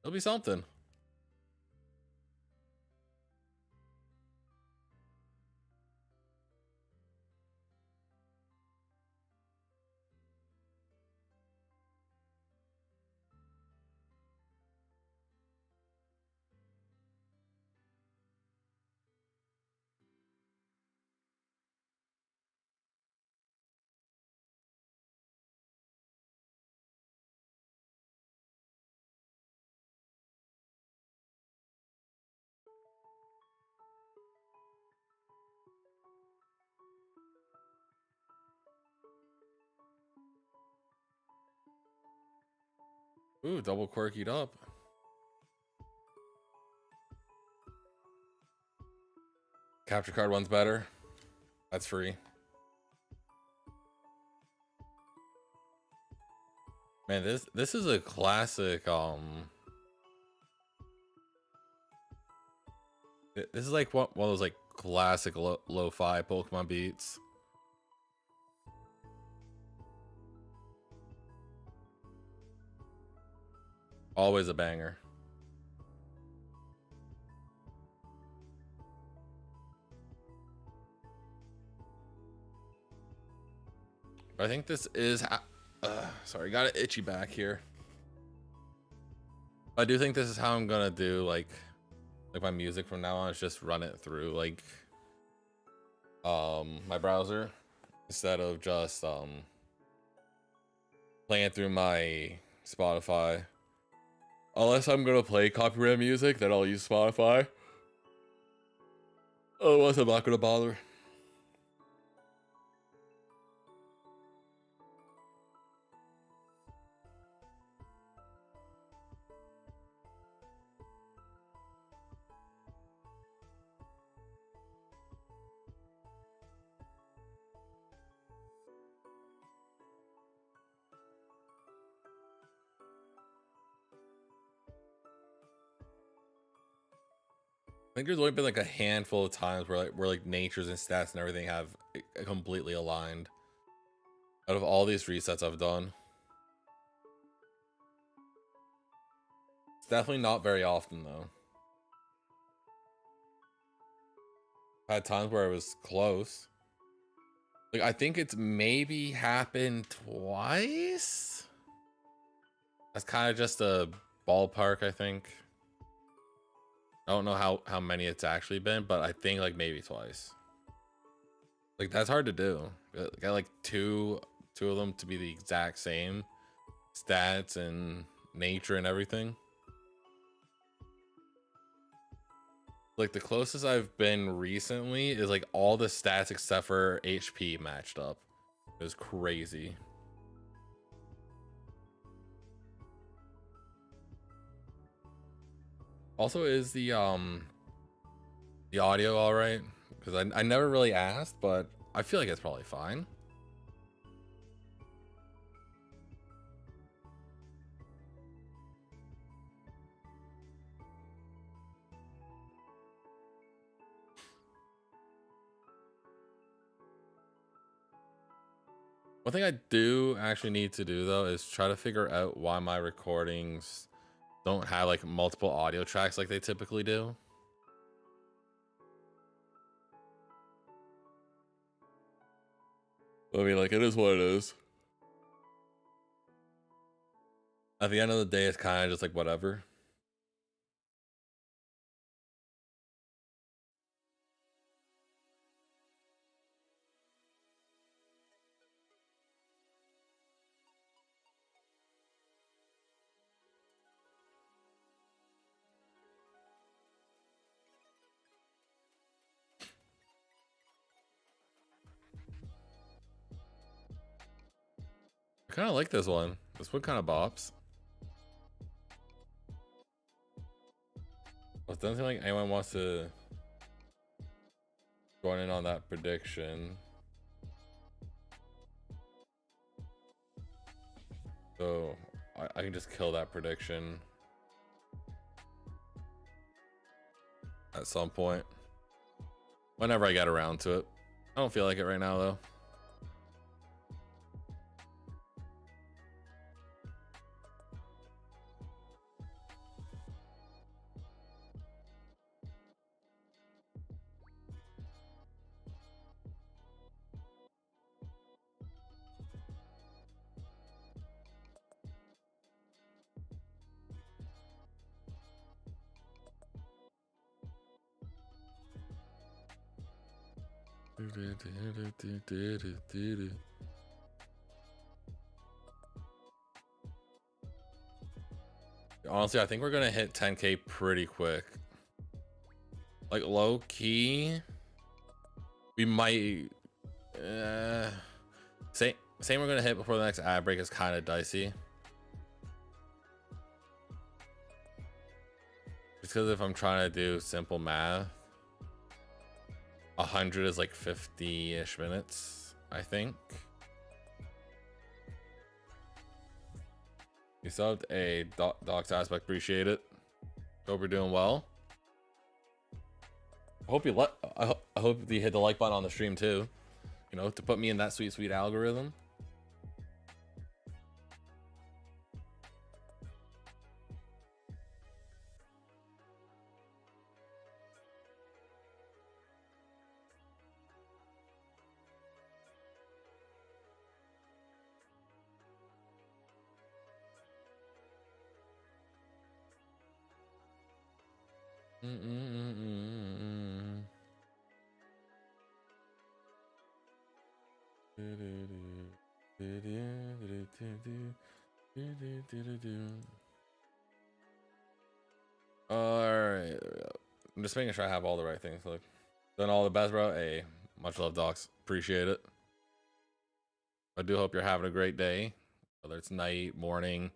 it'll be something. Ooh, double quirkied up. Capture card one's better. That's free. Man, this is a classic. This is like one of those like classic lo-fi Pokemon beats. Always a banger. I think this is sorry, got an itchy back here. I do think this is how I'm gonna do like my music from now on, is just run it through like my browser instead of just playing through my Spotify. Unless I'm gonna play copyrighted music, then I'll use Spotify. Otherwise, I'm not gonna bother. think there's only been like a handful of times where natures and stats and everything have completely aligned out of all these resets I've done. It's definitely not very often though. I had times where it was close. Like I think it's maybe happened twice. That's kind of just a ballpark, I think. I don't know how many it's actually been, but I think like maybe twice. Like that's hard to do. Got like two of them to be the exact same stats and nature and everything. Like the closest I've been recently is like all the stats except for HP matched up. It was crazy. Also, is the audio all right? Because I never really asked, but I feel like it's probably fine. One thing I do actually need to do though is try to figure out why my recordings don't have like multiple audio tracks like they typically do. I mean, like, it is what it is. At the end of the day, it's kind of just like whatever. I kind of like this one. This one kind of bops. It doesn't seem like anyone wants to join in on that prediction. So I can just kill that prediction at some point. Whenever I get around to it. I don't feel like it right now though. Honestly, I think we're gonna hit 10K pretty quick. Like low key, we might saying we're gonna hit before the next ad break is kind of dicey. Just because if I'm trying to do simple math, 100 is like 50-ish minutes, I think. You subbed a Doc's Aspect, appreciate it. Hope we're doing well. I hope you hit the like button on the stream too, you know, to put me in that sweet algorithm. Alright, I'm just making sure I have all the right things. Look, done all the best, bro. Hey, much love, docs. Appreciate it. I do hope you're having a great day, whether it's night, morning.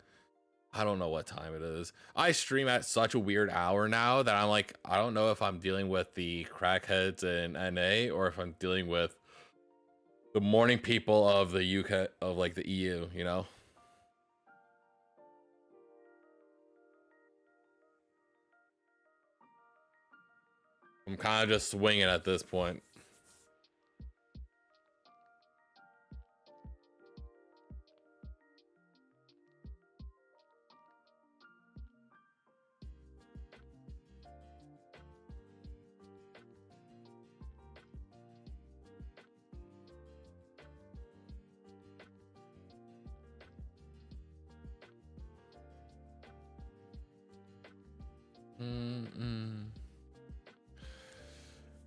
I don't know what time it is. I stream at such a weird hour now that I'm like, I don't know if I'm dealing with the crackheads in NA or if I'm dealing with the morning people of the UK, of like the EU, you know? I'm kind of just swinging at this point.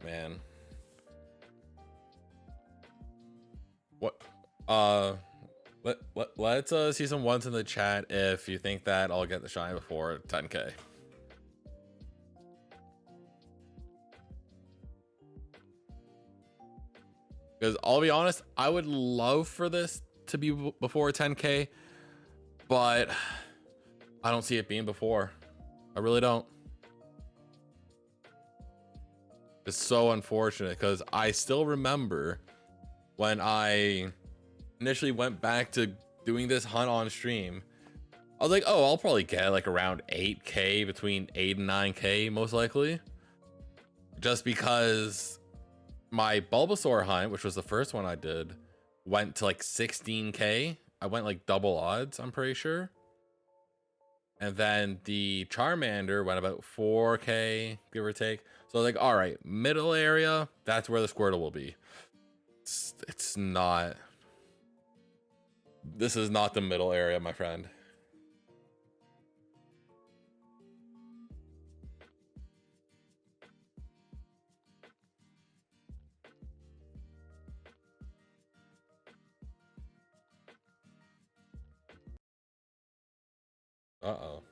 Man. What? Let's see some ones in the chat if you think that I'll get the shine before 10K. Because I'll be honest, I would love for this to be before 10K, but I don't see it being before. I really don't. It's so unfortunate because I still remember when I initially went back to doing this hunt on stream. I was like, oh, I'll probably get like around 8K, between 8 and 9K most likely. Just because my Bulbasaur hunt, which was the first one I did, went to like 16K. I went like double odds, I'm pretty sure. And then the Charmander went about 4K, give or take. So like, all right, middle area, that's where the Squirtle will be. It's not. This is not the middle area, my friend. Uh-oh.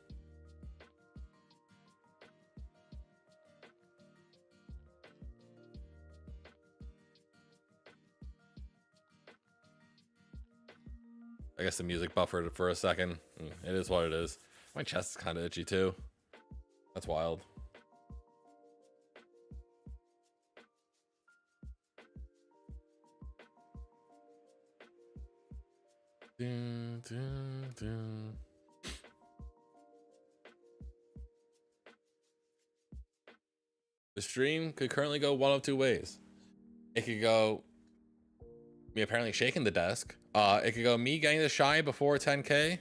I guess the music buffered for a second. It is what it is. My chest is kind of itchy too. That's wild. Dun, dun, dun. The stream could currently go one of two ways. It could go me apparently shaking the desk. It could go me getting the shy before 10K,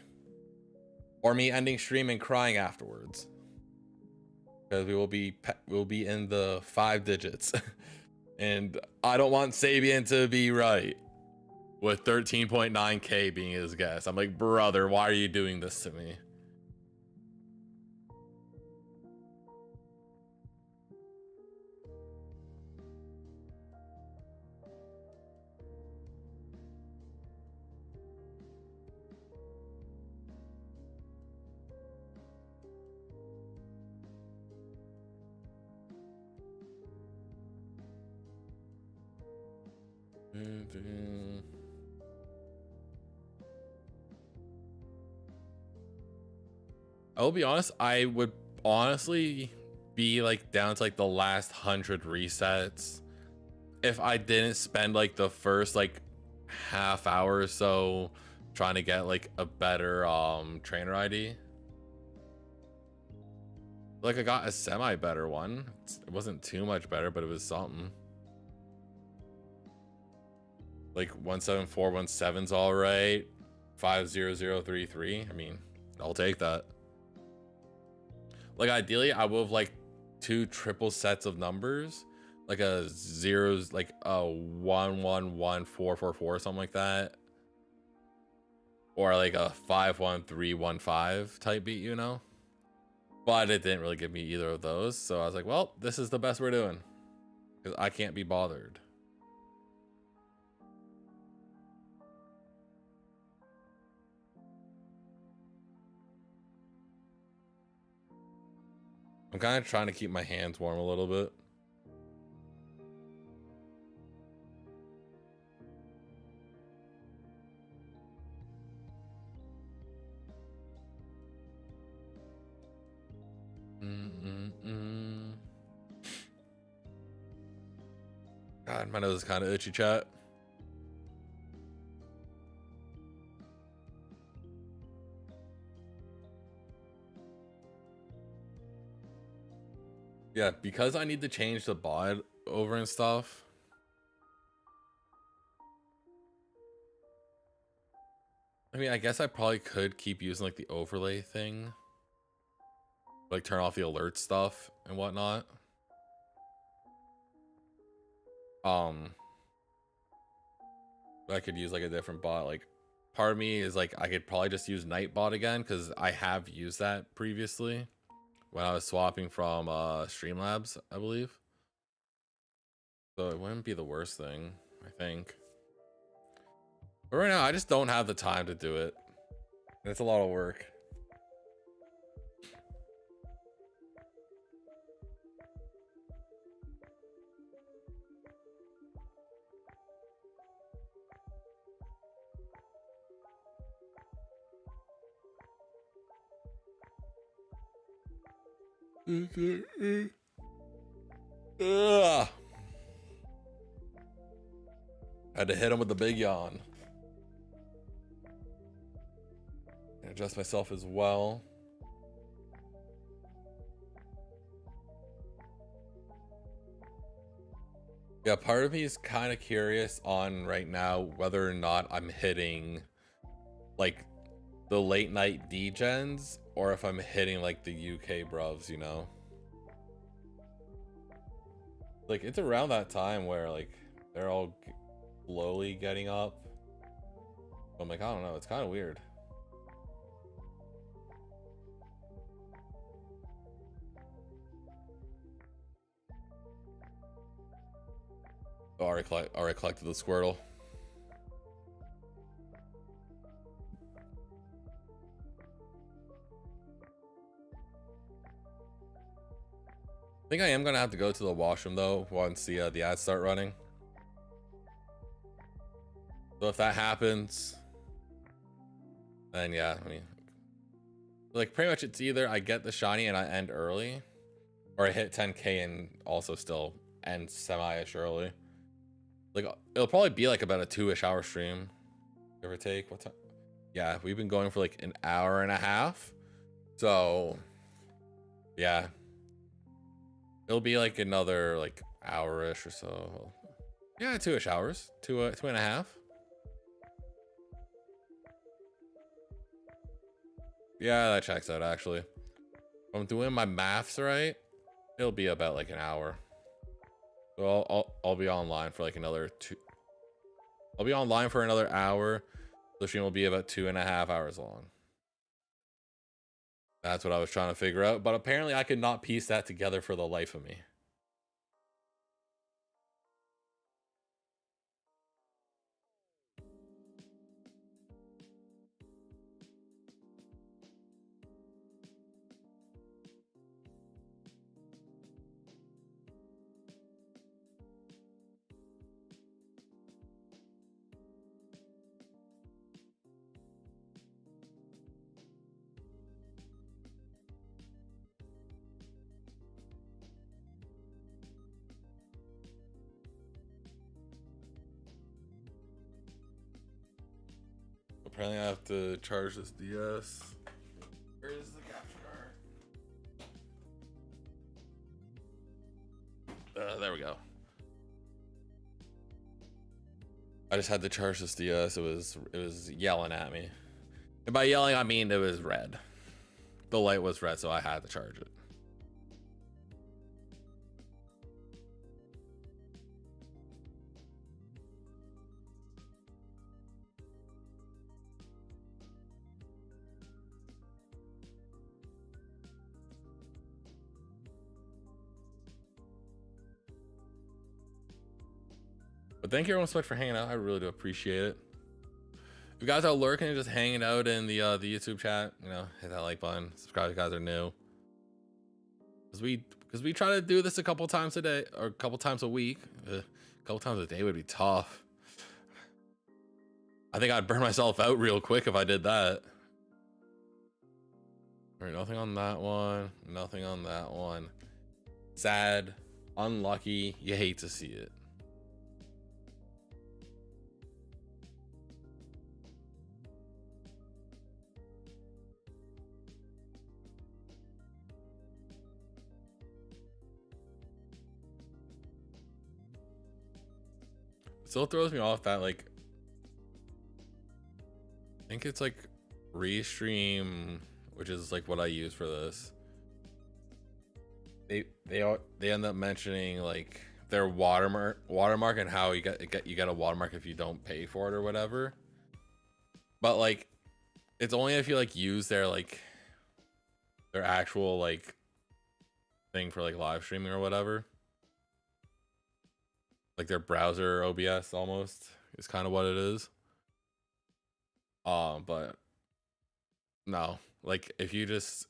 or me ending stream and crying afterwards. Because we will be in the 5 digits. And I don't want Sabian to be right with 13.9K being his guess. I'm like, brother, why are you doing this to me? I'll be honest, I would honestly be like down to like the last 100 resets if I didn't spend like the first like half hour or so trying to get like a better trainer ID. Like I got a semi better one. It wasn't too much better, but it was something. Like 17417's all right. 50033. I mean, I'll take that. Like ideally, I would have like 2 triple sets of numbers, like a zeros, like a 111444, something like that, or like a 51315 type beat, you know. But it didn't really give me either of those, so I was like, well, this is the best we're doing because I can't be bothered. I'm kind of trying to keep my hands warm a little bit. God, my nose is kind of itchy, chat. Yeah, because I need to change the bot over and stuff. I mean, I guess I probably could keep using like the overlay thing. Like turn off the alert stuff and whatnot. But I could use like a different bot. Like part of me is like I could probably just use Nightbot again because I have used that previously when I was swapping from Streamlabs, I believe. So it wouldn't be the worst thing, I think. But right now I just don't have the time to do it. It's a lot of work. Ugh. Had to hit him with the big yawn. Adjust myself as well. Yeah, part of me is kind of curious on right now whether or not I'm hitting like the late night degens or if I'm hitting like the UK bruvs, you know? Like it's around that time where like they're all slowly getting up. I'm like, I don't know, it's kind of weird. Oh, already collected the Squirtle. I think I am gonna have to go to the washroom though once the ads start running. So if that happens, then yeah, I mean, like pretty much it's either I get the shiny and I end early, or I hit 10k and also still end semi-ish early. Like it'll probably be like about a 2-ish hour stream, give or take. What time? Yeah, we've been going for like an hour and a half. So yeah, it'll be like another like hour-ish or so. Yeah, 2-ish hours, two and a half. Yeah, that checks out actually. If I'm doing my maths right, it'll be about like an hour. So I'll be online for like another two. I'll be online for another hour. The stream will be about 2.5 hours long. That's what I was trying to figure out, but apparently I could not piece that together for the life of me. Apparently I have to charge this DS. Where is the capture card? There we go. I just had to charge this DS. It was yelling at me. And by yelling, I mean it was red. The light was red, so I had to charge it. But thank you everyone so much for hanging out. I really do appreciate it. If you guys are lurking and just hanging out in the YouTube chat, you know, hit that like button. Subscribe if you guys are new. Because we try to do this a couple times a day or a couple times a week. A couple times a day would be tough. I think I'd burn myself out real quick if I did that. All right, nothing on that one. Nothing on that one. Sad. Unlucky. You hate to see it. still throws me off that, like, I think it's like Restream, which is like what I use for this. They end up mentioning like their watermark and how you get a watermark if you don't pay for it or whatever. But like, it's only if you like use their actual like thing for like live streaming or whatever. Like their browser OBS almost is kind of what it is. But no, like if you just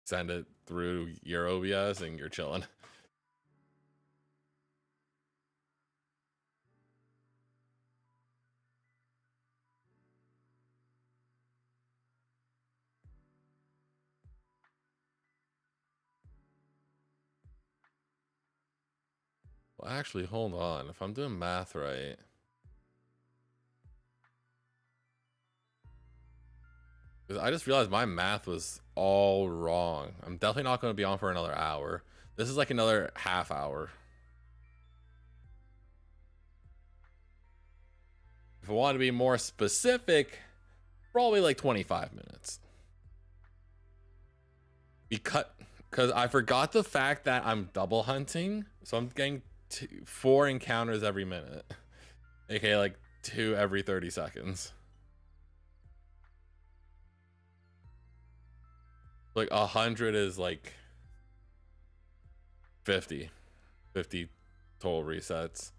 send it through your OBS and you're chilling. Well, actually, hold on. If I'm doing math right, because I just realized my math was all wrong. I'm definitely not going to be on for another hour. This is like another half hour. If I want to be more specific, probably like 25 minutes. Because I forgot the fact that I'm double hunting, so I'm getting 4 encounters every minute, aka like 2 every 30 seconds. Like 100 is like 50 total resets.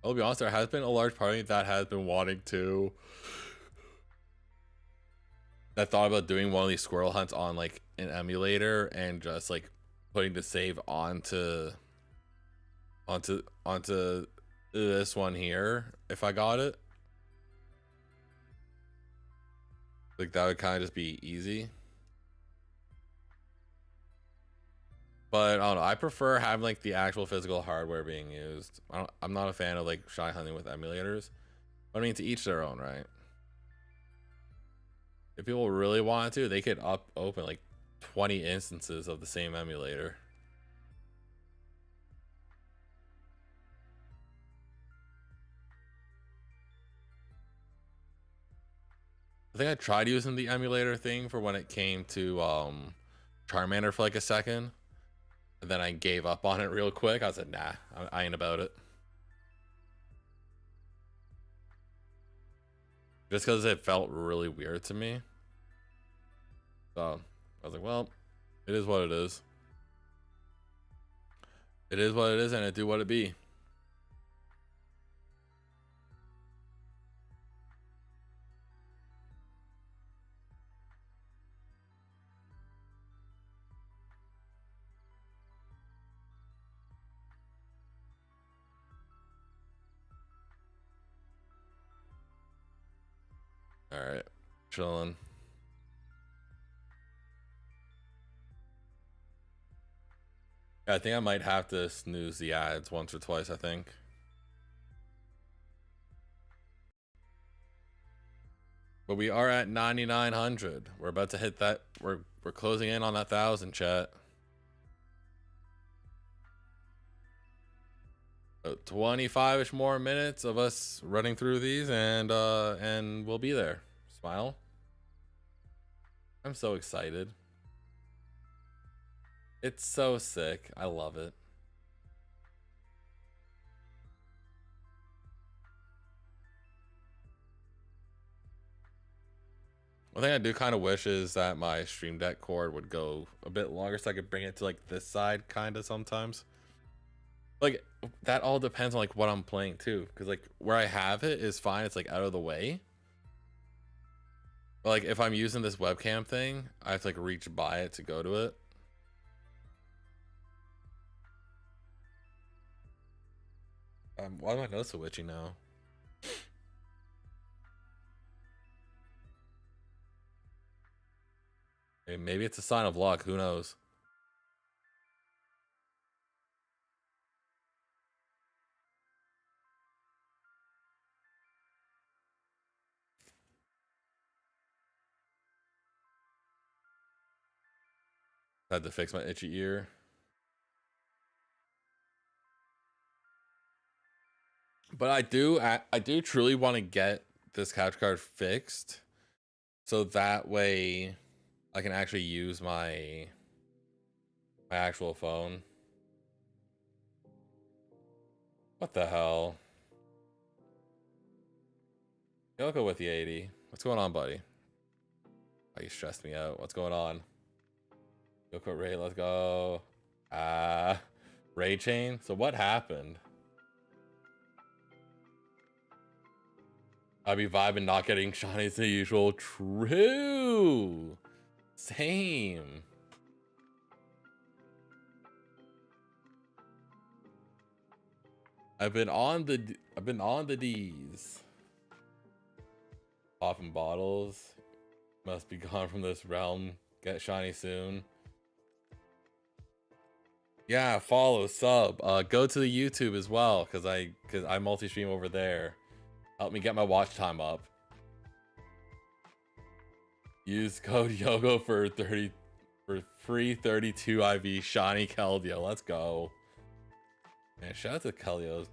I'll be honest, there has been a large part of me that has been wanting to, that thought about doing one of these squirrel hunts on like an emulator and just like putting the save onto this one here if I got it. Like that would kind of just be easy. But I don't know, I prefer having like the actual physical hardware being used. I'm not a fan of like shy hunting with emulators. But I mean, to each their own, right? If people really wanted to, they could open like 20 instances of the same emulator. I think I tried using the emulator thing for when it came to Charmander for like a second. And then I gave up on it real quick. I was like, nah, I ain't about it. Just because it felt really weird to me. So I was like, well, it is what it is. It is what it is, and it do what it be. All right, chilling. I think I might have to snooze the ads once or twice, I think. But we are at 9,900. We're about to hit that. We're closing in on that 1,000, chat. 25-ish more minutes of us running through these, and we'll be there. Smile. I'm so excited. It's so sick. I love it. One thing I do kind of wish is that my Stream Deck cord would go a bit longer so I could bring it to like this side kind of sometimes. Like that all depends on like what I'm playing too, because like where I have it is fine, it's like out of the way. But like if I'm using this webcam thing, I have to like reach by it to go to it. Why am I nose so itchy now? Maybe it's a sign of luck, who knows? Had to fix my itchy ear. But I do truly want to get this capture card fixed, so that way I can actually use my actual phone. What the hell? I'll go with the 80. What's going on, buddy? Oh, you stressed me out. What's going on? Yoko Ray, let's go. Ray chain. So what happened? I'd be vibing not getting shinies the usual. True. Same. I've been on the D's. Popping bottles. Must be gone from this realm. Get shiny soon. Yeah, follow, sub. Go to the YouTube as well, cause I multi-stream over there. Help me get my watch time up. Use code YOGO for free 32 IV shiny Keldeo. Let's go. Man, shout out to Kelios.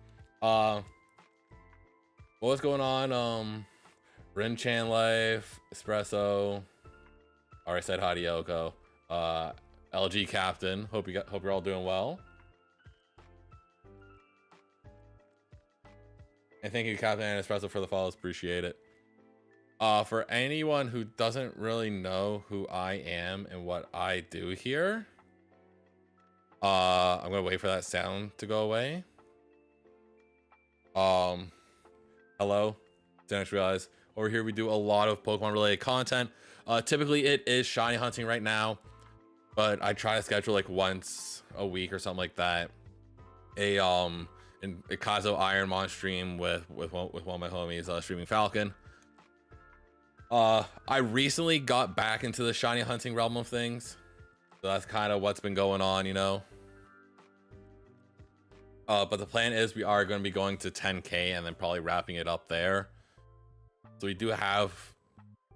What's going on? Rin-chan Life, Espresso. Already said hi to Yoko. LG Captain. Hope you're all doing well. And thank you, Captain and Espresso, for the follows. Appreciate it. For anyone who doesn't really know who I am and what I do here, I'm gonna wait for that sound to go away. Hello, SiNxRealize. Over here, we do a lot of Pokemon related content. Typically, it is shiny hunting right now, but I try to schedule like once a week or something like that. A Kazo Ironmon stream with one of my homies, Streaming Falcon. I recently got back into the shiny hunting realm of things, so that's kind of what's been going on, you know. But the plan is we are going to be going to 10K and then probably wrapping it up there. So we do have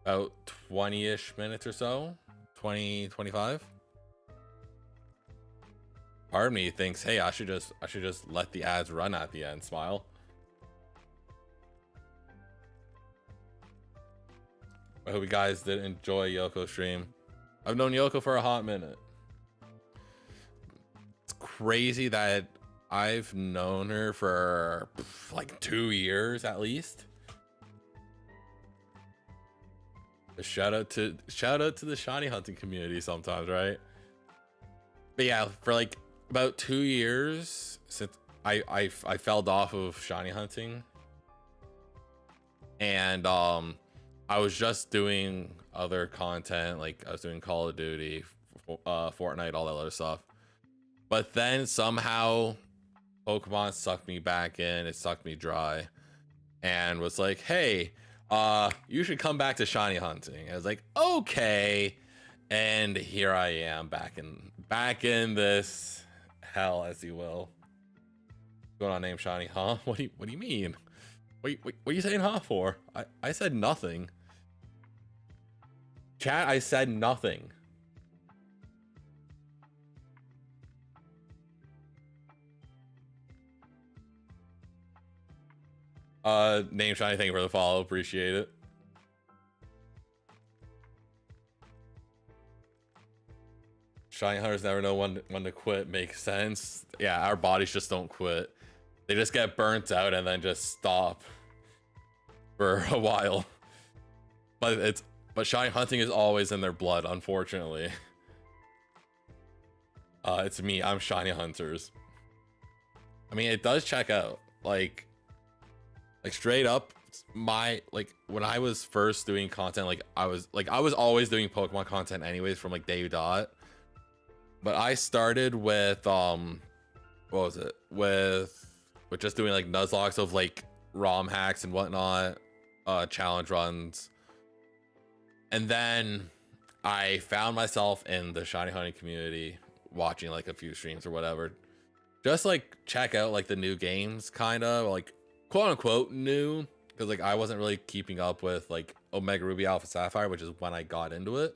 about 20-ish minutes or so, 20, 25. Part of me thinks, hey, I should just let the ads run at the end. Smile. I hope you guys did enjoy Yoko's stream. I've known Yoko for a hot minute. It's crazy that I've known her for like 2 years at least. Shout out to the shiny hunting community sometimes, right? But yeah, for like about 2 years since I fell off of shiny hunting, and I was just doing other content, like I was doing Call of Duty, Fortnite, all that other stuff. But then somehow Pokemon sucked me back in. It sucked me dry, and was like, hey, you should come back to shiny hunting. I was like, okay, and here I am back in this hell, as you will. What's going on, name shiny, huh? What do you mean? What are you saying huh for? I said nothing. Chat, I said nothing. Name shiny, thank you for the follow, appreciate it. Shiny hunters never know when to quit. Makes sense. Yeah, our bodies just don't quit. They just get burnt out and then just stop for a while. But shiny hunting is always in their blood, unfortunately. It's me. I'm shiny hunters. I mean, it does check out. Like straight up, when I was first doing content, I was always doing Pokemon content anyways from like day dot. But I started with what was it? With just doing like Nuzlockes of like ROM hacks and whatnot, challenge runs. And then I found myself in the shiny hunting community, watching like a few streams or whatever. Just like check out like the new games, kind of like quote unquote new, because like I wasn't really keeping up with like Omega Ruby Alpha Sapphire, which is when I got into it.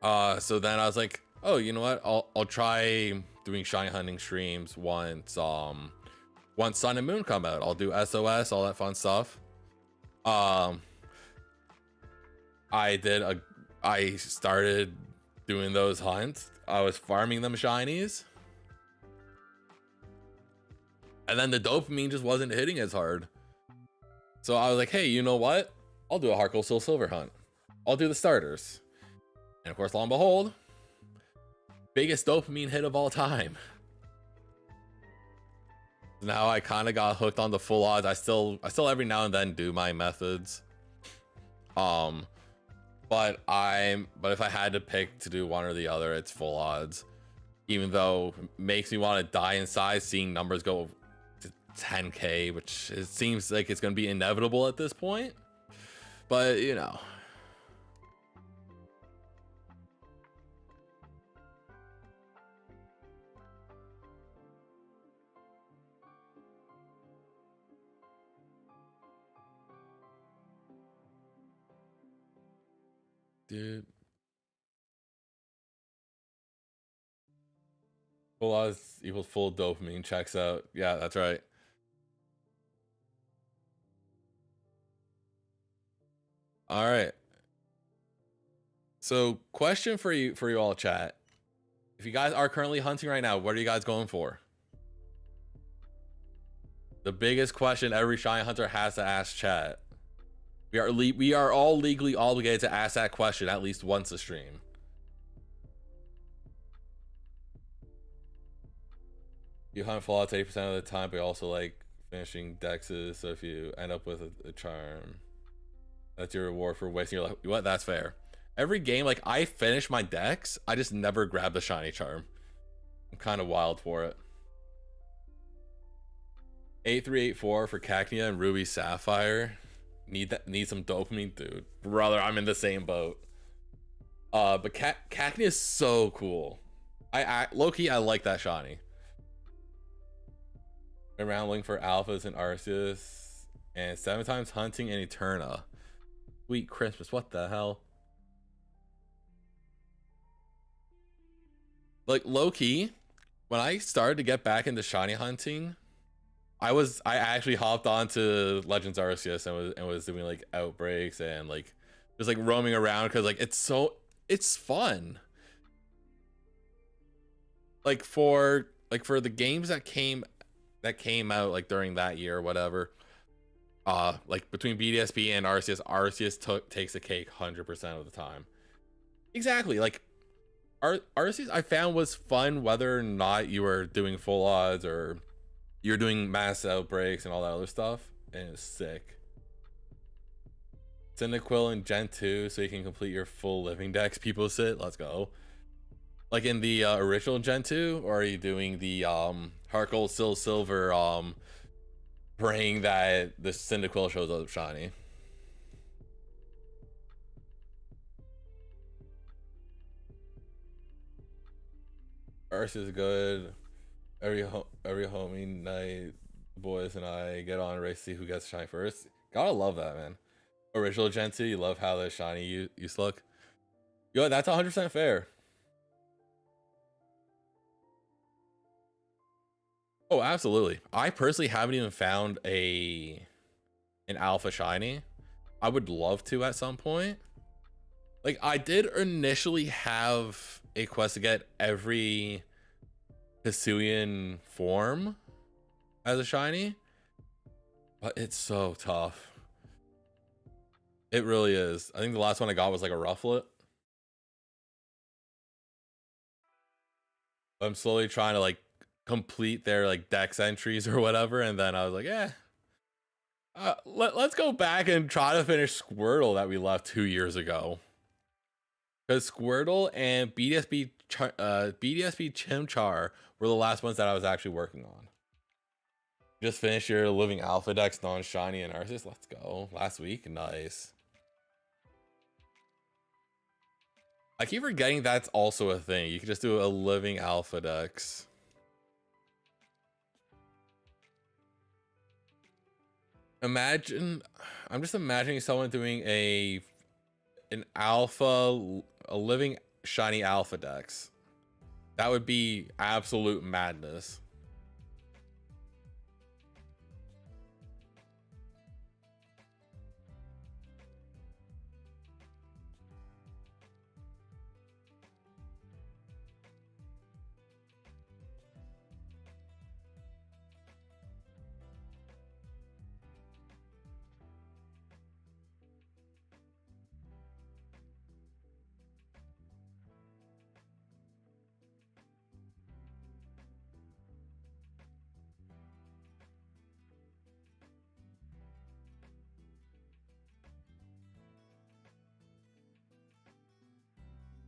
So then I was like, oh, you know what? I'll try doing shiny hunting streams once Sun and Moon come out. I'll do SOS, all that fun stuff. I started doing those hunts. I was farming them shinies. And then the dopamine just wasn't hitting as hard. So I was like, hey, you know what? I'll do a Heart Gold Soul Silver hunt. I'll do the starters. And of course, lo and behold, biggest dopamine hit of all time. Now I kind of got hooked on the full odds. I still every now and then do my methods. But if I had to pick to do one or the other, it's full odds. Even though it makes me want to die inside seeing numbers go to 10k, which it seems like it's going to be inevitable at this point. But, you know. Dude. Full odds equals full dopamine checks out. Yeah, that's right. All right. So, question for you all, chat. If you guys are currently hunting right now, what are you guys going for? The biggest question every shiny hunter has to ask chat. We are all legally obligated to ask that question at least once a stream. You hunt fallouts 80% of the time, but you also like finishing dexes. So if you end up with a charm, that's your reward for wasting your life. What? That's fair. Every game, like, I finish my dex, I just never grab the shiny charm. I'm kind of wild for it. 8384 for Cacnea and Ruby Sapphire. Need some dopamine, dude. Brother, I'm in the same boat. But Cacnea is so cool. Low-key, I like that shiny. Around looking for alphas and Arceus, and 7 times hunting in Eterna. Sweet Christmas, what the hell? Like, low-key, when I started to get back into shiny hunting, I actually hopped onto Legends Arceus and was doing like outbreaks and like just like roaming around because like it's fun. Like for the games that came out like during that year or whatever, like between BDSP and Arceus takes the cake 100% of the time. Exactly, like Arceus I found was fun whether or not you were doing full odds or you're doing mass outbreaks and all that other stuff, and it's sick. Cyndaquil in Gen 2 so you can complete your full living dex. People sit, let's go. Like in the original Gen 2, or are you doing the Heart Gold Silver praying that the Cyndaquil shows up shiny? Arceus is good. Every homie night, the boys and I get on a race to see who gets shiny first. Gotta love that, man. Original Gen 2, you love how the shiny used to look. Yo, that's 100% fair. Oh, absolutely. I personally haven't even found an alpha shiny. I would love to at some point. Like, I did initially have a quest to get every Hisuian form as a shiny, but it's so tough. It really is. I think the last one I got was like a Rufflet. I'm slowly trying to like complete their like dex entries or whatever, and then I was like, yeah, let's go back and try to finish Squirtle that we left 2 years ago, because Squirtle and BDSP Chimchar were the last ones that I was actually working on. Just finished your living alpha dex non-shiny and Arceus. Let's go. Last week, nice. I keep forgetting that's also a thing. You can just do a living alpha dex. Imagine, I'm just imagining someone doing a living shiny alpha decks. That would be absolute madness.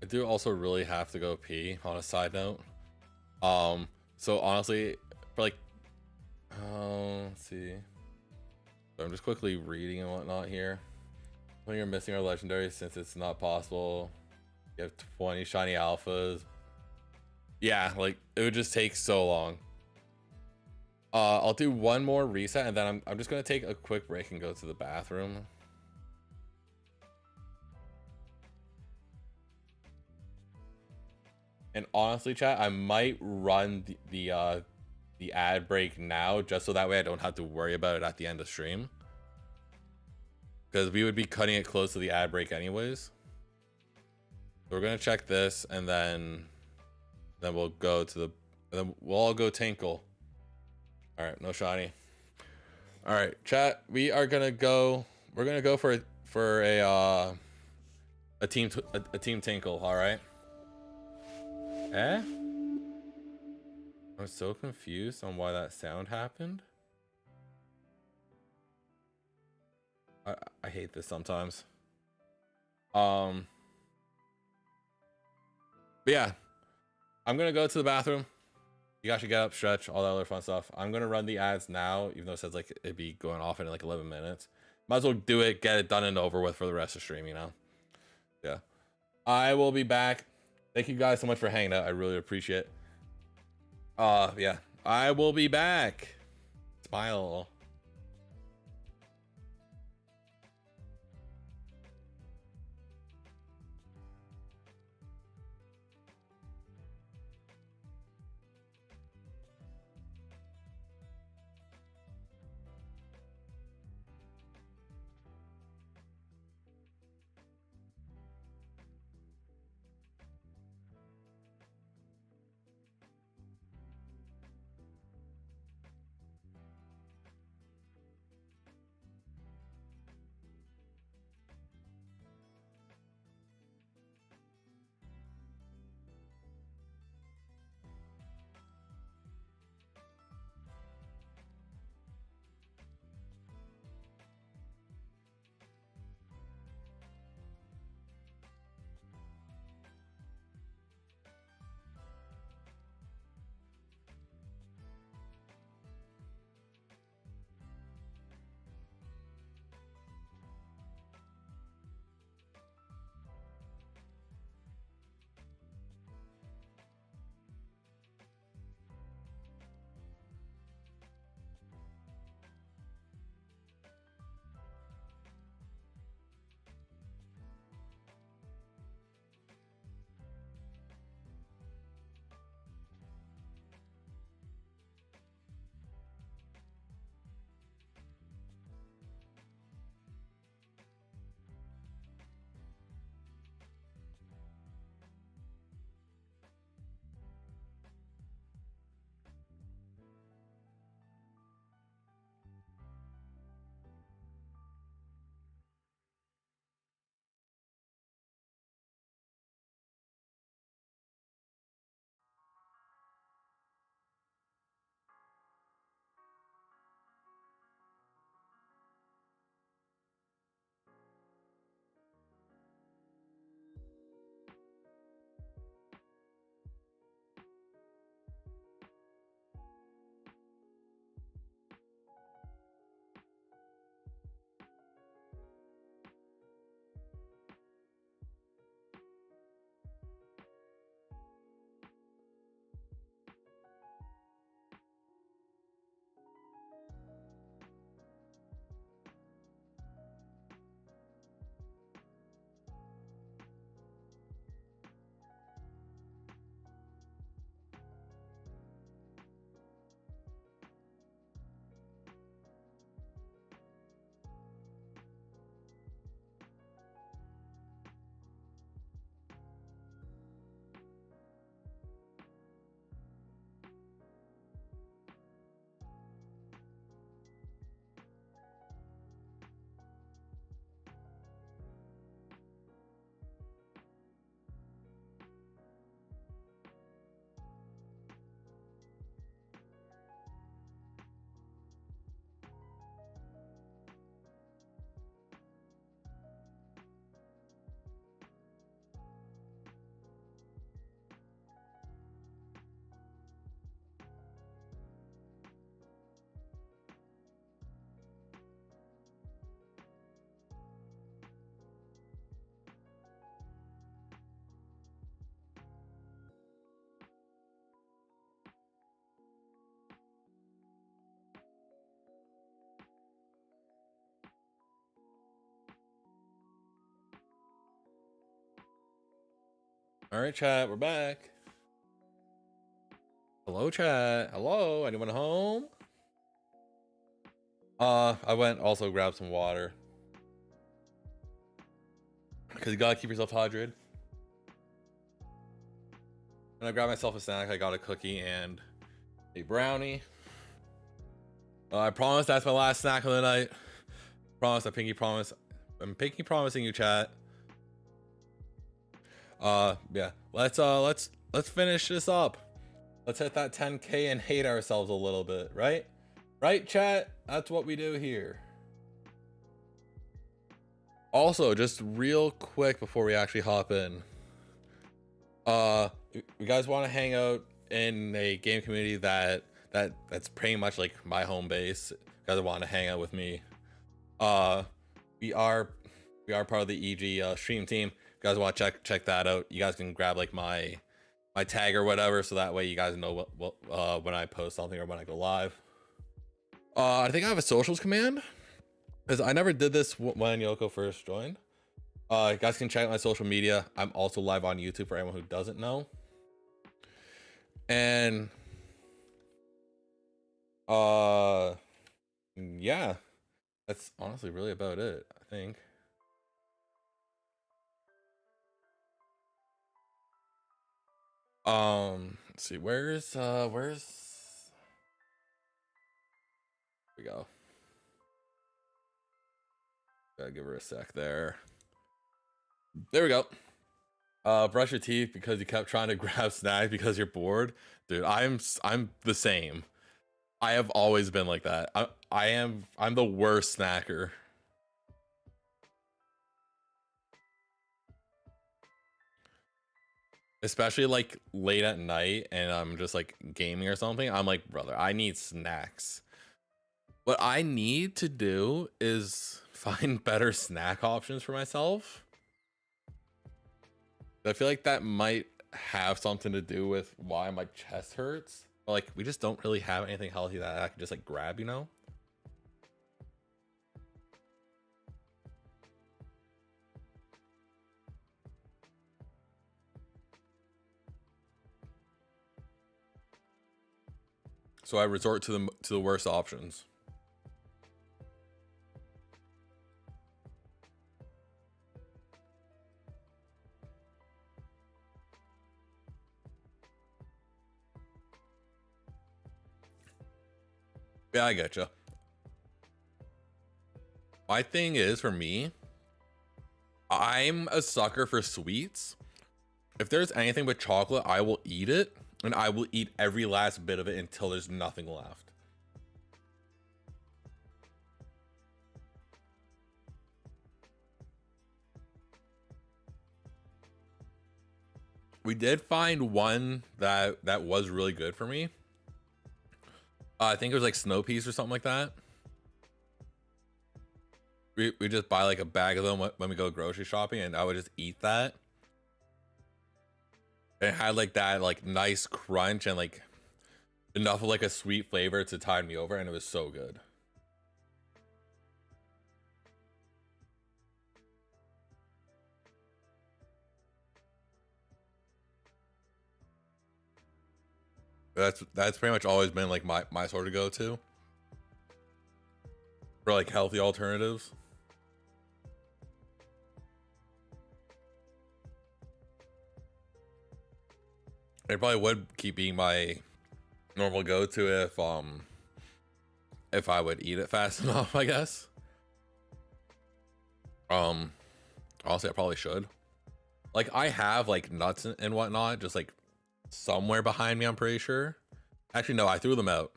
I do also really have to go pee on a side note. So honestly, for like, let's see. So I'm just quickly reading and whatnot here. When you're missing our legendary, since it's not possible, you have 20 shiny alphas. Yeah, like it would just take so long. I'll do one more reset and then I'm just gonna take a quick break and go to the bathroom. And honestly, chat, I might run the ad break now just so that way I don't have to worry about it at the end of stream. Because we would be cutting it close to the ad break anyways. So we're gonna check this and then we'll go to the then we'll all go tinkle. All right, no shiny. All right, chat, we're gonna go for a team tinkle. All right. Eh? I'm so confused on why that sound happened. I hate this sometimes. But yeah, I'm gonna go to the bathroom. You guys should get up, stretch, all that other fun stuff. I'm gonna run the ads now, even though it says like it'd be going off in like 11 minutes. Might as well do it, get it done and over with for the rest of the stream, you know? Yeah. I will be back. Thank you guys so much for hanging out. I really appreciate it. Yeah. I will be back. Smile. All right, chat, we're back. Hello, chat. Hello, anyone home? I went also grab some water because you gotta keep yourself hydrated. And I grabbed myself a snack. I got a cookie and a brownie. I promise that's my last snack of the night. Promise. I pinky promise. I'm pinky promising you, chat. Yeah. Let's finish this up. Let's hit that 10K and hate ourselves a little bit, right? Right, chat? That's what we do here. Also, just real quick before we actually hop in. You guys want to hang out in a game community that's pretty much like my home base? You guys want to hang out with me? We are part of the EG stream team. You guys want to check that out? You guys can grab like my tag or whatever, so that way you guys know what when I post something or when I go live. I think I have a socials command because I never did this when Yoko first joined. You guys can check out my social media. I'm also live on YouTube for anyone who doesn't know. And yeah, that's honestly really about it, I think. Let's see, where's here we go. Gotta give her a sec there. There we go. Brush your teeth because you kept trying to grab snacks because you're bored. Dude, I'm the same. I have always been like that. I'm the worst snacker. Especially like late at night and I'm just like gaming or something. I'm like, brother, I need snacks. What I need to do is find better snack options for myself. I feel like that might have something to do with why my chest hurts. But like, we just don't really have anything healthy that I can just like grab, you know? So I resort to the worst options. Yeah, I get you. My thing is, for me, I'm a sucker for sweets. If there's anything with chocolate, I will eat it, and I will eat every last bit of it until there's nothing left. We did find one that was really good for me. I think it was like snow peas or something like that. We just buy like a bag of them when we go grocery shopping, and I would just eat that. It had like that like nice crunch and like enough of like a sweet flavor to tide me over, and it was so good. That's pretty much always been like my sort of go-to for like healthy alternatives. It probably would keep being my normal go-to if I would eat it fast enough, I guess. Honestly, I probably should. Like, I have like nuts and whatnot just like somewhere behind me, I'm pretty sure. Actually, no, I threw them out.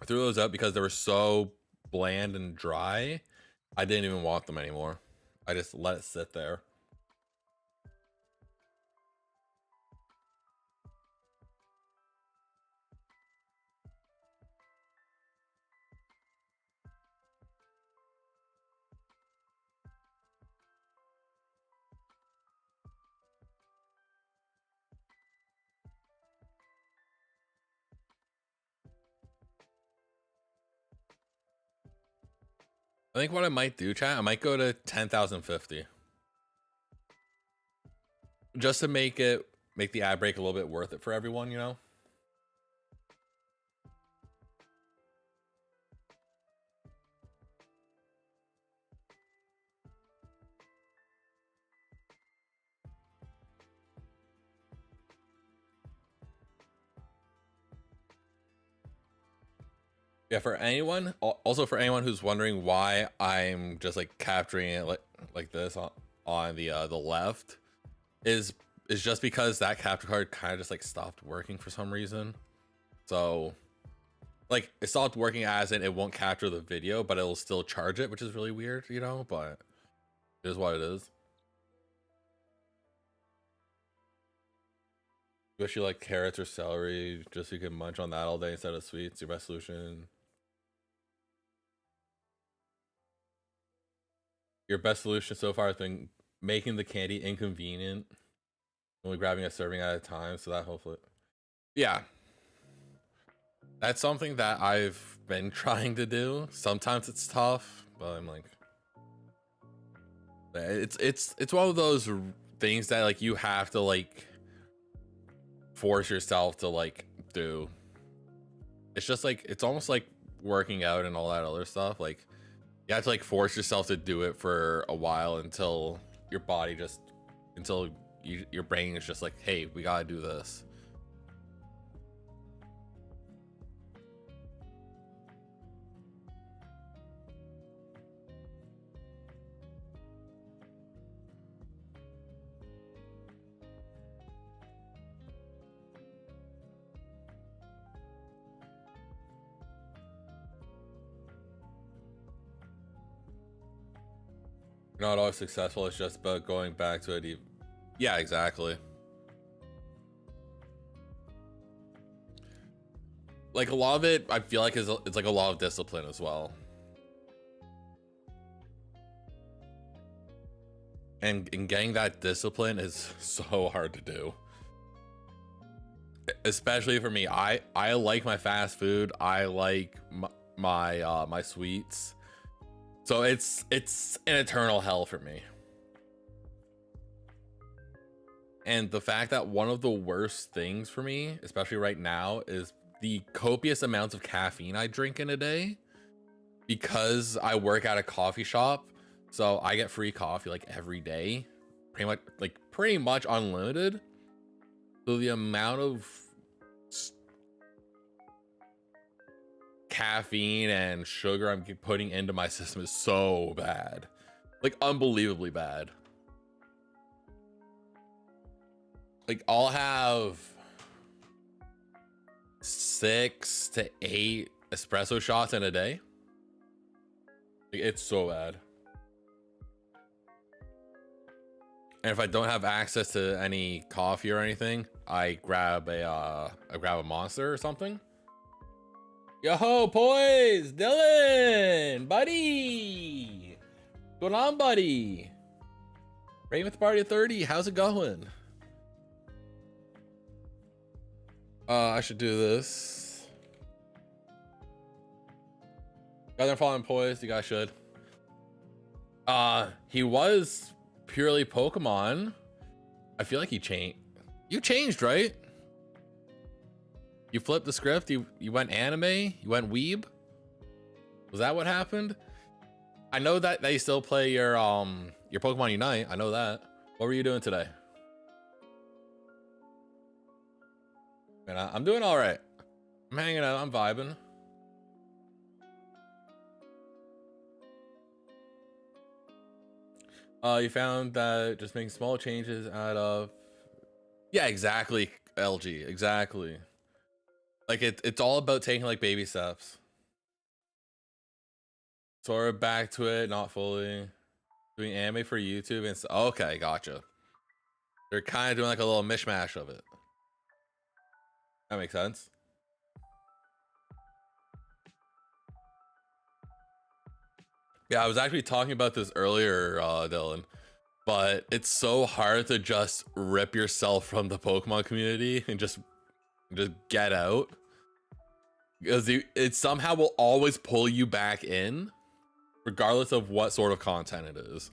I threw those out because they were so bland and dry. I didn't even want them anymore. I just let it sit there. I think what I might do, chat, I might go to 10,050. just to make the ad break a little bit worth it for everyone, you know. Yeah, for anyone, also for anyone who's wondering why I'm just like capturing it like this on the left, is just because that capture card kind of just like stopped working for some reason. So like it stopped working as in it won't capture the video, but it'll still charge it, which is really weird, you know, but it is what it is. Wish you like carrots or celery just so you can munch on that all day instead of sweets. Your best solution. Your best solution so far has been making the candy inconvenient, only grabbing a serving at a time, so that hopefully, yeah, that's something that I've been trying to do. Sometimes it's tough, but I'm like, it's one of those things that like you have to like force yourself to like do. It's just like, it's almost like working out and all that other stuff. Like you have to like force yourself to do it for a while until your body just, until your brain is just like, hey, we gotta do this. You're not always successful. It's just about going back to it. Yeah, exactly. Like a lot of it, I feel like it's like a lot of discipline as well. And getting that discipline is so hard to do. Especially for me. I like my fast food. I like my sweets. So it's an eternal hell for me. And the fact that one of the worst things for me, especially right now, is the copious amounts of caffeine I drink in a day, because I work at a coffee shop. So I get free coffee like every day, pretty much unlimited. So the amount of caffeine and sugar I'm putting into my system is so bad, like unbelievably bad. Like I'll have 6 to 8 espresso shots in a day. Like, it's so bad. And if I don't have access to any coffee or anything, I grab a Monster or something. Yo, boys, Dylan, buddy, what's going on, buddy? Rain with the party of 30. How's it going? I should do this. Guys are following poised. You guys should. He was purely Pokemon. I feel like he changed. You changed, right? You flipped the script. You went anime. You went weeb. Was that what happened? I know that you still play your Pokemon Unite. I know that. What were you doing today? Man, I'm doing all right. I'm hanging out. I'm vibing. You found that just making small changes out of, yeah, exactly, LG, exactly. Like it's all about taking like baby steps. So we're back to it, not fully doing anime for YouTube and okay, gotcha. They're kind of doing like a little mishmash of it. That makes sense. Yeah, I was actually talking about this earlier, Dylan, but it's so hard to just rip yourself from the Pokemon community and just get out, because it somehow will always pull you back in, regardless of what sort of content it is.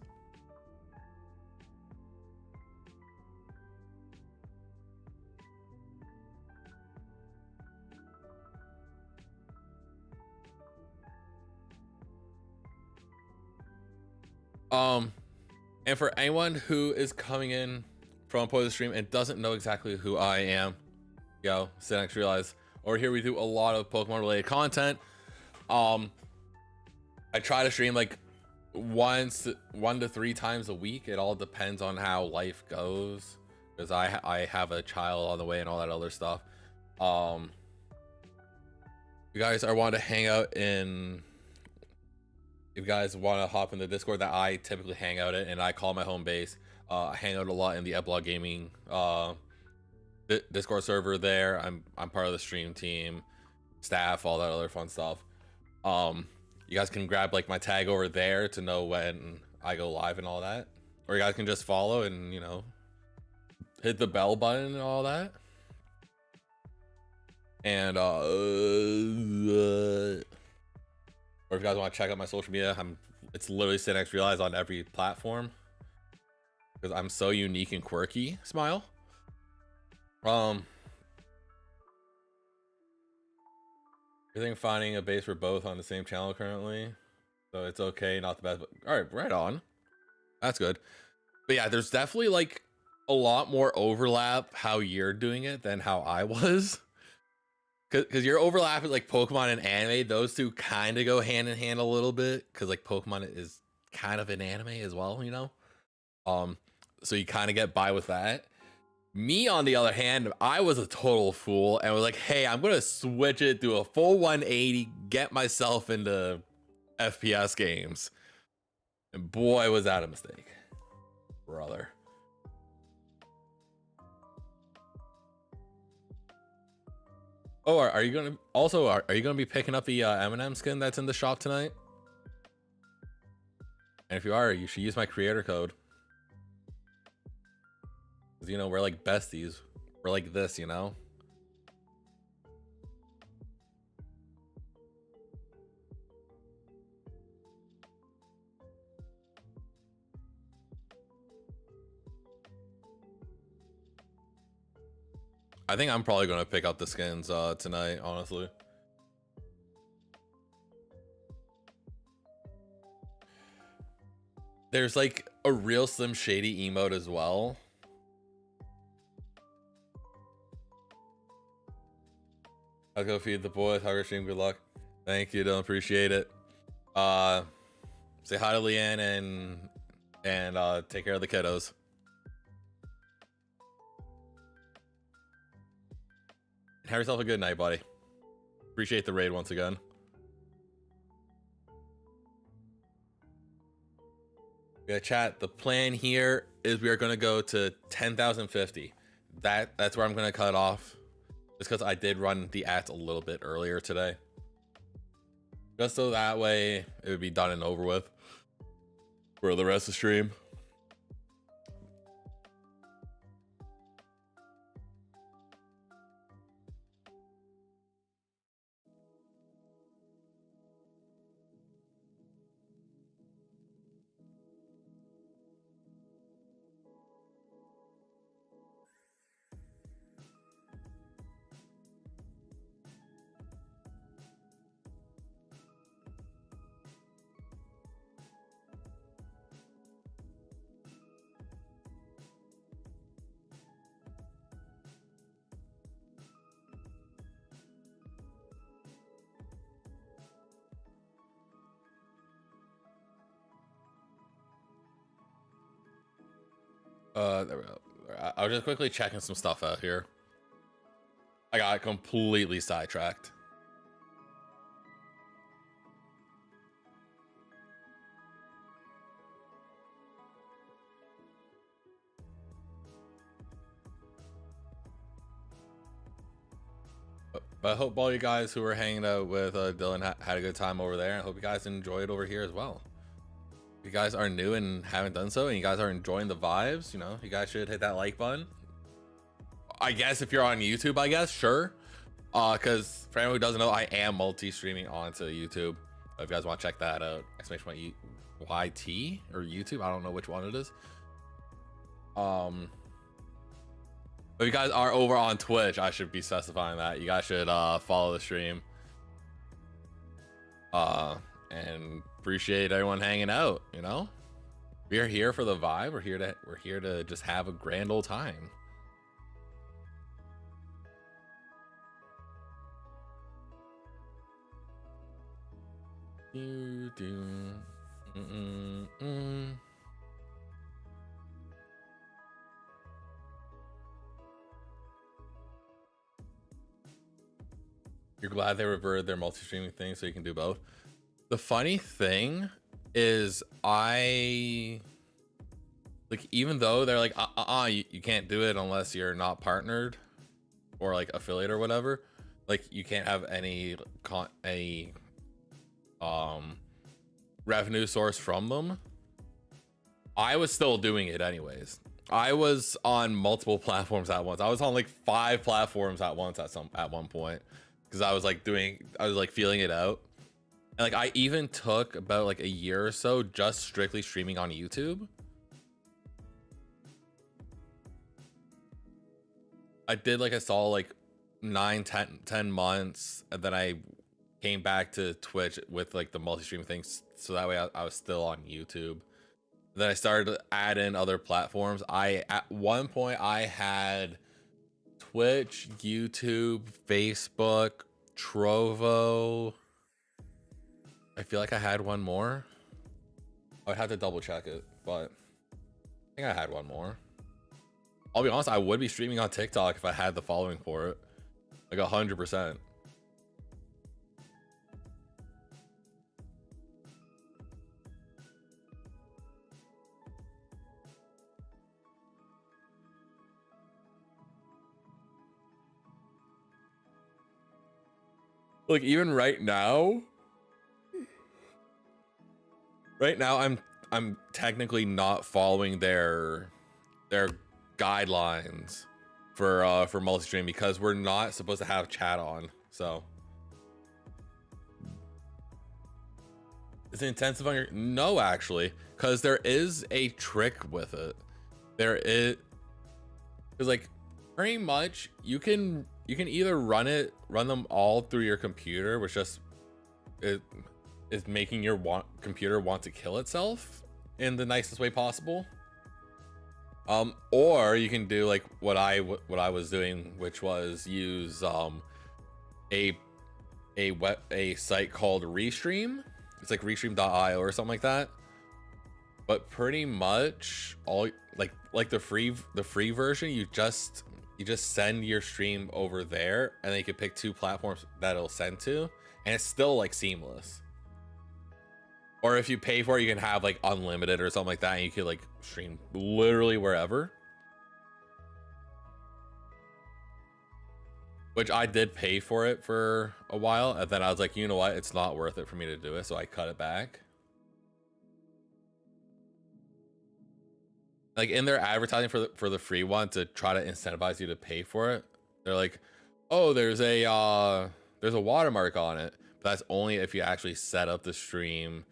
And for anyone who is coming in from a point of the stream and doesn't know exactly who I am, yo, SiNxRealize. Over here we do a lot of Pokemon related content. I try to stream like 1 to 3 times a week. It all depends on how life goes, because I have a child on the way and all that other stuff. You guys are wanting to hang out in, if you guys want to hop in the Discord that I typically hang out in and I call my home base, I hang out a lot in the Eblog Gaming Discord server there. I'm part of the stream team, staff, all that other fun stuff. You guys can grab like my tag over there to know when I go live and all that, or you guys can just follow and, you know, hit the bell button and all that. And or if you guys want to check out my social media, it's literally SiNxRealize on every platform, because I'm so unique and quirky. Smile. I think finding a base for both on the same channel currently, so it's okay, not the best, but all right, right on. That's good. But yeah, there's definitely like a lot more overlap how you're doing it than how I was, because your overlap is like Pokemon and anime. Those two kind of go hand in hand a little bit, because like Pokemon is kind of an anime as well, you know. So you kind of get by with that. Me, on the other hand, I was a total fool and was like, hey, I'm gonna switch it, do a full 180, get myself into FPS games. And boy, was that a mistake, brother. Oh, are you gonna also are you gonna be picking up the Eminem skin that's in the shop tonight? And if you are, you should use my creator code. Because, you know, we're like besties. We're like this, you know? I think I'm probably going to pick up the skins tonight, honestly. There's like a real Slim Shady emote as well. I'll go feed the boys. Hugger stream. Good luck. Thank you. Don't appreciate it. Say hi to Leanne and take care of the kiddos. Have yourself a good night, buddy. Appreciate the raid once again. Yeah, chat. The plan here is we are going to go to 10,050. That's where I'm going to cut off. Just because I did run the ads a little bit earlier today. Just so that way it would be done and over with for the rest of the stream. There we go. I was just quickly checking some stuff out here. I got completely sidetracked. But I hope all you guys who were hanging out with Dylan had a good time over there. I hope you guys enjoyed over here as well. If you guys are new and haven't done so, and you guys are enjoying the vibes, you know, you guys should hit that like button. I guess if you're on YouTube, I guess, sure. Because for anyone who doesn't know, I am multi-streaming onto YouTube. If you guys want to check that out, exclamation YT or YouTube, I don't know which one it is. But if you guys are over on Twitch, I should be specifying that. You guys should follow the stream. And appreciate everyone hanging out, you know? We are here for the vibe. We're here to just have a grand old time. You're glad they reverted their multi-streaming thing so you can do both. The funny thing is even though they're like you can't do it unless you're not partnered or like affiliate or whatever, like you can't have any revenue source from them, I was still doing it anyways. I was on multiple platforms at once. I was on like 5 platforms at once at one point, because I was like feeling it out. And like I even took about like a year or so just strictly streaming on YouTube. I did like I saw like 10 months, and then I came back to Twitch with like the multi-stream things, so that way I was still on YouTube. Then I started to add in other platforms. At one point I had Twitch, YouTube, Facebook, Trovo. I feel like I had one more. I would have to double check it, but I think I had one more. I'll be honest, I would be streaming on TikTok if I had the following for it. Like 100%. Like even right now I'm technically not following their guidelines for multi-stream, because we're not supposed to have chat on. So is it intensive on your... No, actually, because there is a trick with it. There is, because like pretty much you can either run them all through your computer, which just is making your computer want to kill itself in the nicest way possible. Or you can do like what I was doing, which was use a site called Restream. It's like restream.io or something like that. But pretty much all like the free version, you just send your stream over there, and then you can pick 2 platforms that it'll send to, and it's still like seamless. Or if you pay for it, you can have like unlimited or something like that, and you can like stream literally wherever. Which I did pay for it for a while, and then I was like, you know what, it's not worth it for me to do it, so I cut it back. Like in their advertising for the free one, to try to incentivize you to pay for it, they're like, oh, there's a watermark on it, but that's only if you actually set up the stream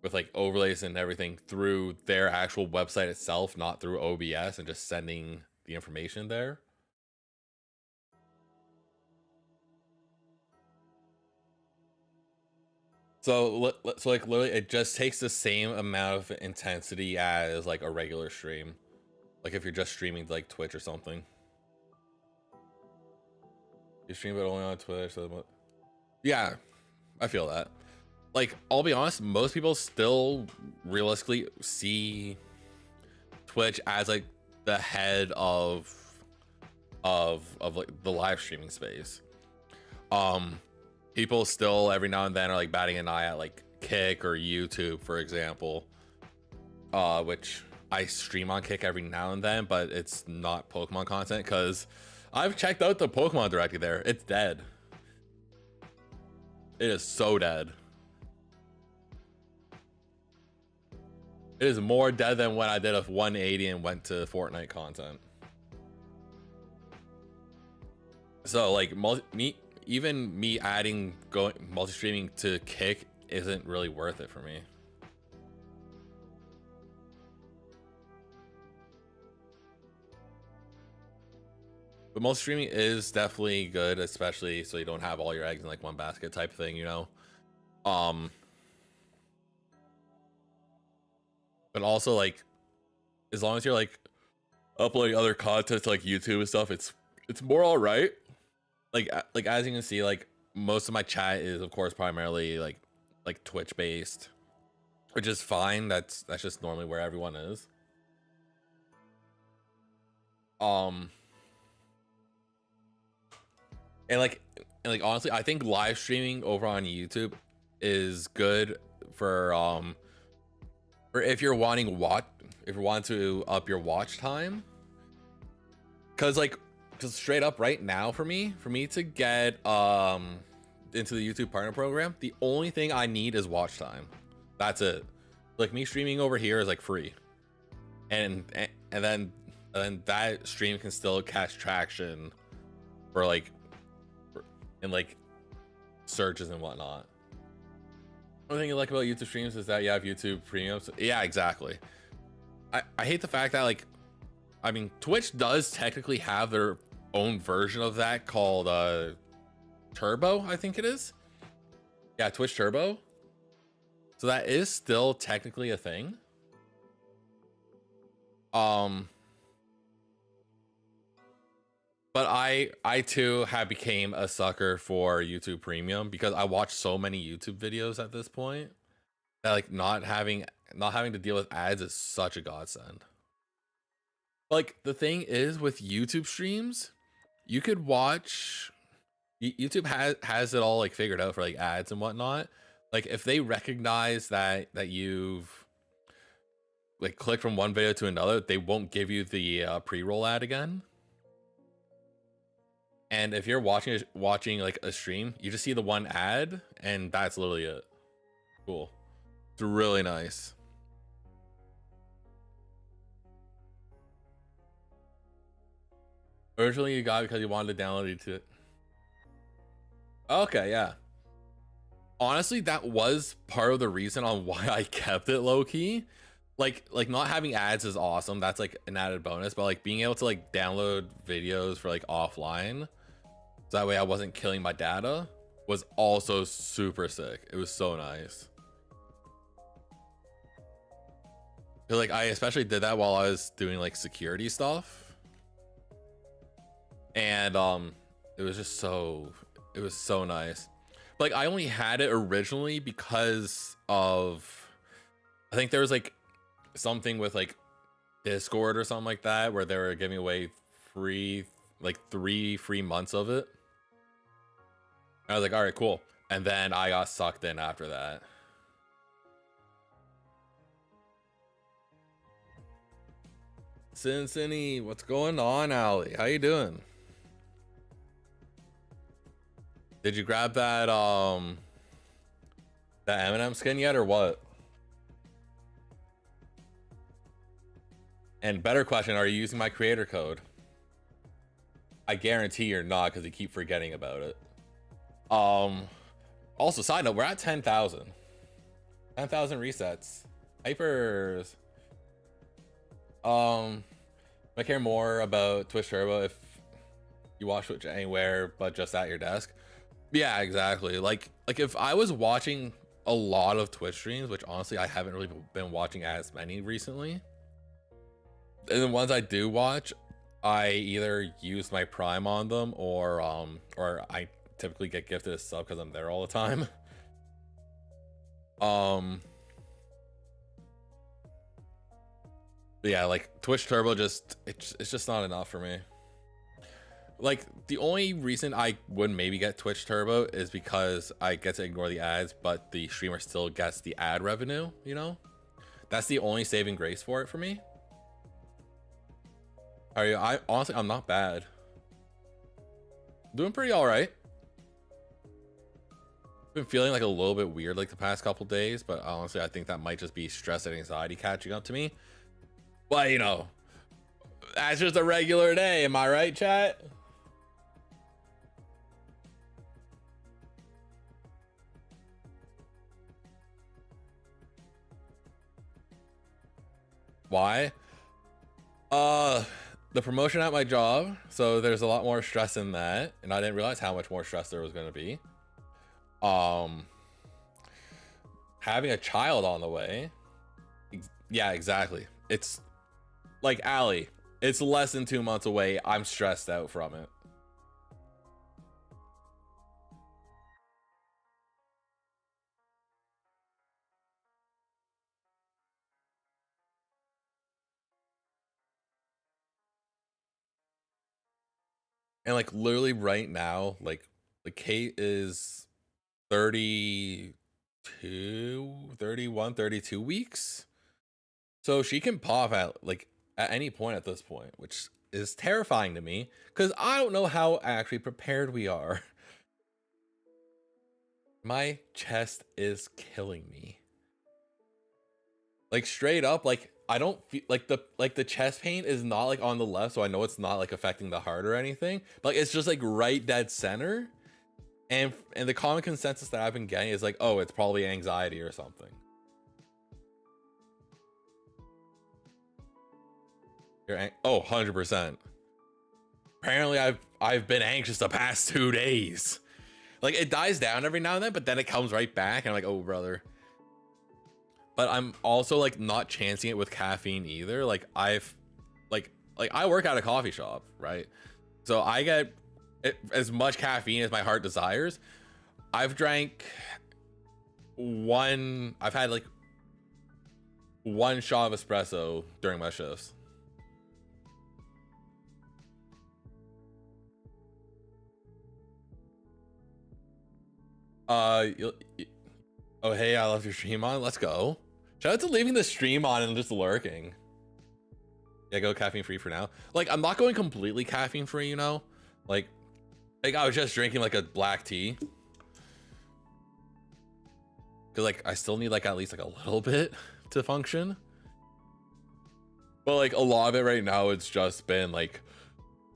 with like overlays and everything through their actual website itself, not through OBS and just sending the information there. So like literally it just takes the same amount of intensity as like a regular stream, like if you're just streaming like Twitch or something. You stream it only on Twitch, so yeah, I feel that. Like I'll be honest, most people still realistically see Twitch as like the head of like the live streaming space. People still every now and then are like batting an eye at like Kick or YouTube, for example, which I stream on Kick every now and then, but it's not Pokemon content, because I've checked out the Pokemon directly there. It's dead. It is so dead. It is more dead than when I did a 180 and went to Fortnite content. So like even me adding multi-streaming to Kick isn't really worth it for me. But multi-streaming is definitely good, especially so you don't have all your eggs in like one basket type thing, you know. But but also like as long as you're like uploading other content to like YouTube and stuff, it's more all right. Like as you can see, like most of my chat is of course primarily like Twitch based, which is fine. That's just normally where everyone is. And like honestly, I think live streaming over on YouTube is good for if you're wanting to up your watch time. Cause straight up right now for me to get into the YouTube partner program, the only thing I need is watch time. That's it. Like me streaming over here is like free, and then that stream can still catch traction for like in like searches and whatnot. The only thing I like about YouTube streams is that you have YouTube Premium. So, yeah, exactly. I hate the fact that like, I mean, Twitch does technically have their own version of that called Turbo, I think it is. Yeah, Twitch Turbo. So that is still technically a thing. But I too have became a sucker for YouTube Premium because I watch so many YouTube videos at this point that like not having to deal with ads is such a godsend. Like the thing is with YouTube streams, you could watch, YouTube has it all like figured out for like ads and whatnot. Like if they recognize that you've like clicked from one video to another, they won't give you the pre-roll ad again. And if you're watching like a stream, you just see the one ad and that's literally it. Cool. It's really nice. Originally you got it because you wanted to download it to. Okay, yeah. Honestly, that was part of the reason on why I kept it low key. Like not having ads is awesome. That's like an added bonus, but like being able to like download videos for like offline, so that way I wasn't killing my data, was also super sick. It was so nice. Like I especially did that while I was doing like security stuff. And it was just so nice. But like I only had it originally because of, I think there was like something with like Discord or something like that where they were giving away free, like 3 free months of it. I was like, all right, cool. And then I got sucked in after that. Cincinnati, what's going on, Allie? How you doing? Did you grab that that Eminem skin yet or what? And better question, are you using my creator code? I guarantee you're not because you keep forgetting about it. Also, side note, we're at 10,000 resets. Hypers. I care more about Twitch Turbo if you watch Twitch anywhere but just at your desk. Yeah, exactly. Like if I was watching a lot of Twitch streams, which honestly I haven't really been watching as many recently, and the ones I do watch, I either use my Prime on them or I typically get gifted a sub because I'm there all the time. But yeah, like Twitch Turbo it's just not enough for me. Like the only reason I would maybe get Twitch Turbo is because I get to ignore the ads, but the streamer still gets the ad revenue, you know? That's the only saving grace for it for me. Are you? Honestly, I'm not bad. Doing pretty all right. Been feeling like a little bit weird like the past couple days, but honestly I think that might just be stress and anxiety catching up to me. But you know, that's just a regular day, am I right, chat? Why? The promotion at my job, so there's a lot more stress in that, and I didn't realize how much more stress there was going to be. Having a child on the way, Yeah, exactly. It's like Allie. It's less than 2 months away. I'm stressed out from it. And like literally right now, like Kate is 32, 31, 32 weeks. So she can pop at like at any point at this point, which is terrifying to me because I don't know how actually prepared we are. My chest is killing me. Like straight up, like I don't feel like the chest pain is not like on the left, so I know it's not like affecting the heart or anything. But like, it's just like right dead center. And the common consensus that I've been getting is like, oh, it's probably anxiety or something. Oh, 100%. Apparently I've been anxious the past 2 days. Like it dies down every now and then, but then it comes right back and I'm like, oh brother. But I'm also like not chancing it with caffeine either. Like I work at a coffee shop, right? So I get as much caffeine as my heart desires. I've had like 1 shot of espresso during my shifts. Oh hey, I left your stream on. Let's go. Shout out to leaving the stream on and just lurking. Yeah, go caffeine free for now. Like I'm not going completely caffeine free, you know? Like I was just drinking like a black tea. Cause like I still need like at least like a little bit to function. But like a lot of it right now, it's just been like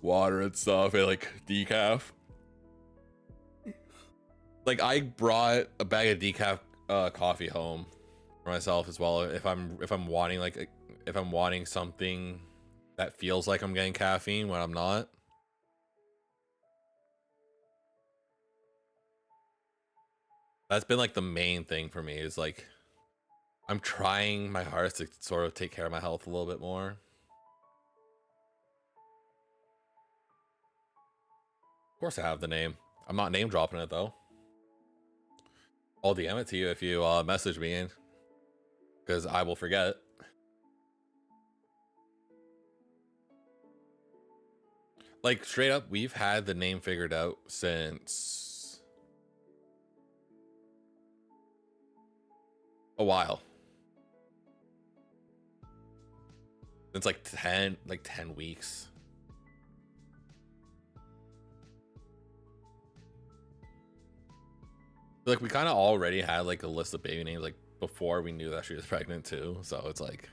water and stuff and like decaf. Like I brought a bag of decaf coffee home for myself as well. If I'm wanting something that feels like I'm getting caffeine when I'm not. That's been like the main thing for me is like I'm trying my hardest to sort of take care of my health a little bit more. Of course I have the name. I'm not name dropping it though. I'll DM it to you if you message me in, because I will forget. Like straight up, we've had the name figured out since a while. It's like 10 weeks. Like we kind of already had like a list of baby names like before we knew that she was pregnant too, so it's like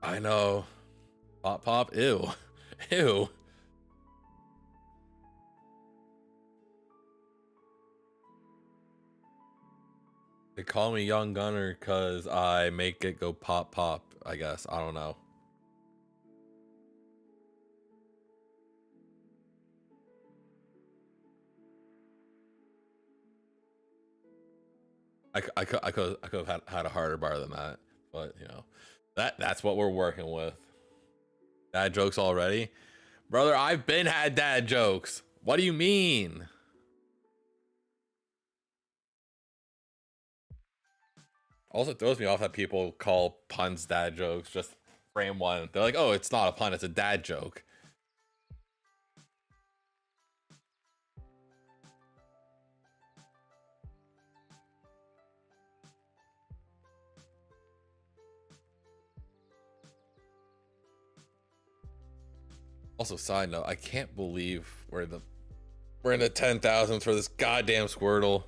I know. Pop, ew. Ew. They call me Young Gunner because I make it go pop, I guess. I don't know. I could have had a harder bar than that, but you know, that's what we're working with. Dad jokes already? Brother, I've been had dad jokes. What do you mean? Also throws me off that people call puns dad jokes. Just frame one. They're like, oh, it's not a pun, it's a dad joke. Also, side note, I can't believe we're in the 10,000s for this goddamn Squirtle.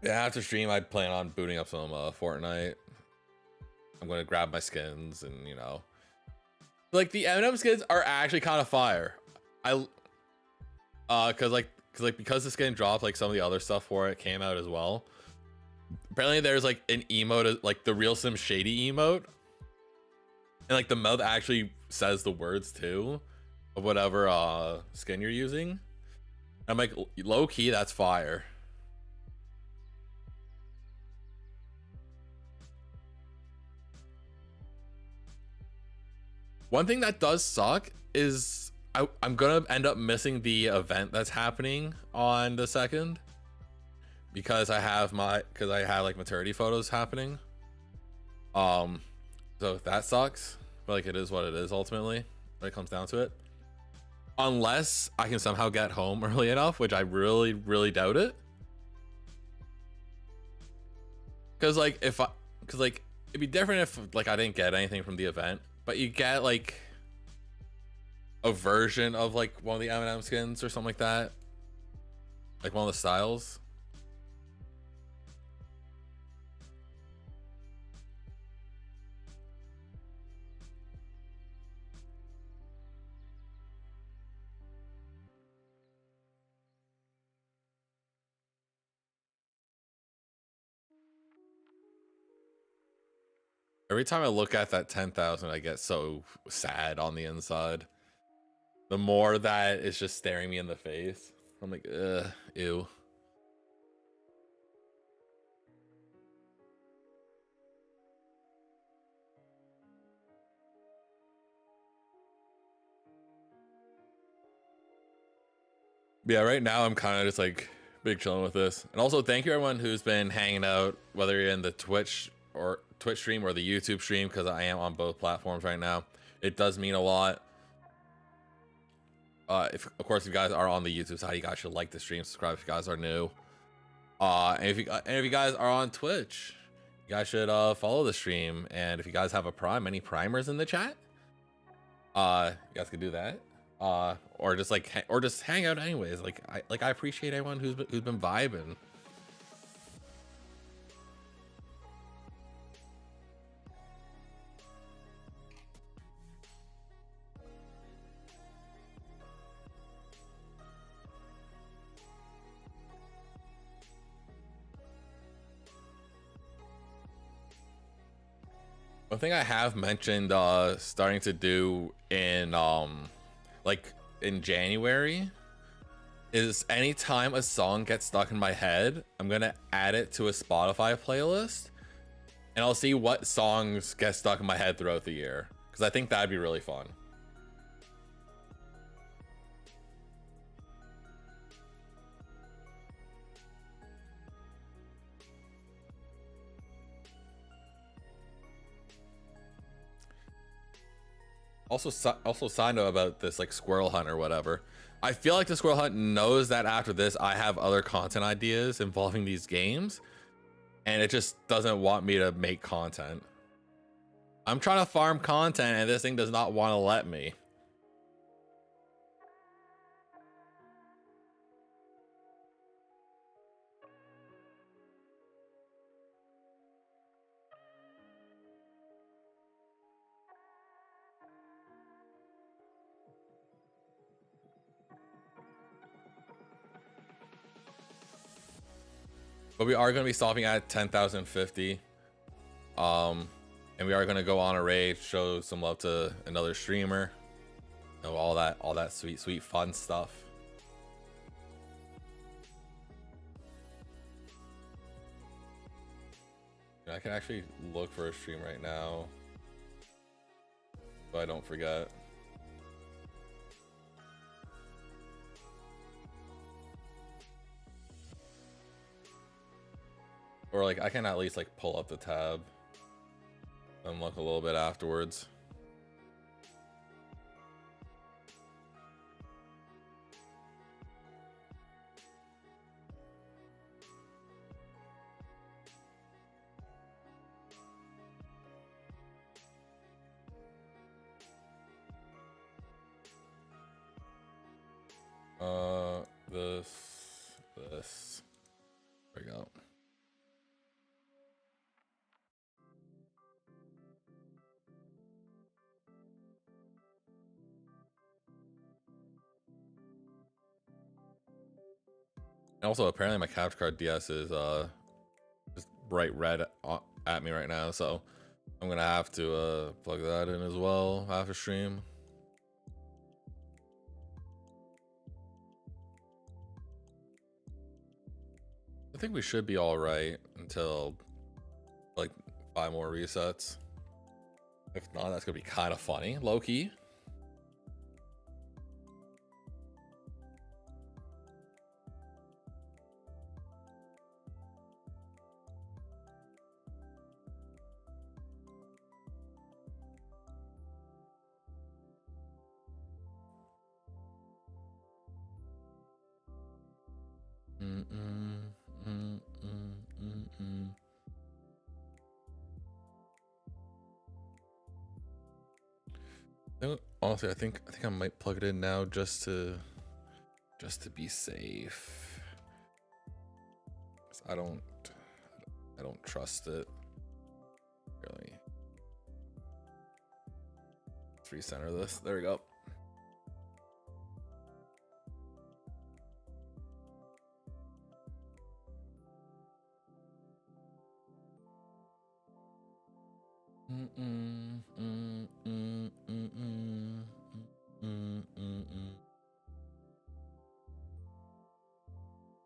Yeah, after stream, I plan on booting up some Fortnite. I'm gonna grab my skins and, you know, like the M&M skins are actually kind of fire. because this game dropped, like some of the other stuff for it came out as well. Apparently there's like an emote, like the real Sim Shady emote, and like the mouth actually says the words too of whatever skin you're using. I'm like, low key, that's fire. One thing that does suck is I'm gonna end up missing the event that's happening on the 2nd because I have like maternity photos happening. So that sucks, but like it is what it is ultimately when it comes down to it. Unless I can somehow get home early enough, which I really doubt it. Cause like it'd be different if like I didn't get anything from the event, but you get like a version of like one of the M&M skins or something like that, like one of the styles. Every time I look at that 10,000, I get so sad on the inside. The more that it's just staring me in the face, I'm like, ugh, ew. Yeah, right now I'm kind of just like big chilling with this. And also thank you everyone who's been hanging out, whether you're in the Twitch stream or the YouTube stream, because I am on both platforms right now. It does mean a lot. If of course you guys are on the YouTube side, you guys should like the stream, subscribe if you guys are new. And if you guys are on Twitch, you guys should follow the stream. And if you guys have a prime, any primers in the chat, you guys can do that. Or just hang out anyways. I appreciate everyone who's been vibing. One thing I have mentioned starting to do in like in January is anytime a song gets stuck in my head, I'm gonna add it to a Spotify playlist and I'll see what songs get stuck in my head throughout the year, because I think that'd be really fun. Also side note about this like squirrel hunt or whatever. I feel like the squirrel hunt knows that after this I have other content ideas involving these games, and it just doesn't want me to make content. I'm trying to farm content and this thing does not want to let me. But we are going to be stopping at 10,050. And we are going to go on a raid, show some love to another streamer. You know, all that sweet fun stuff. I can actually look for a stream right now, so I don't forget. Or like I can at least like pull up the tab and look a little bit afterwards. This. There we go. Also, apparently my capture card DS is just bright red at me right now, so I'm gonna have to plug that in as well after stream. I think we should be all right until like 5 more resets. If not, that's gonna be kind of funny, low key. Honestly, I think I might plug it in now just to be safe. 'Cause I don't trust it really. Let's recenter this. There we go.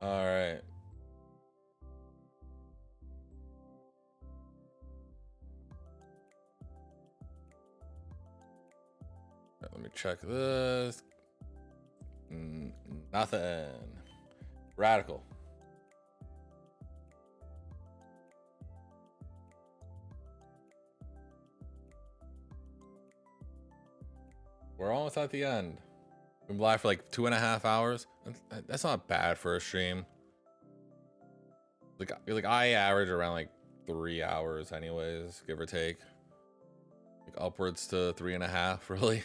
All right. Let me check this. Nothing. Radical. We're almost at the end. We've been live for like 2.5 hours. That's not bad for a stream. Like I average around like 3 hours anyways, give or take. Like upwards to 3.5, really.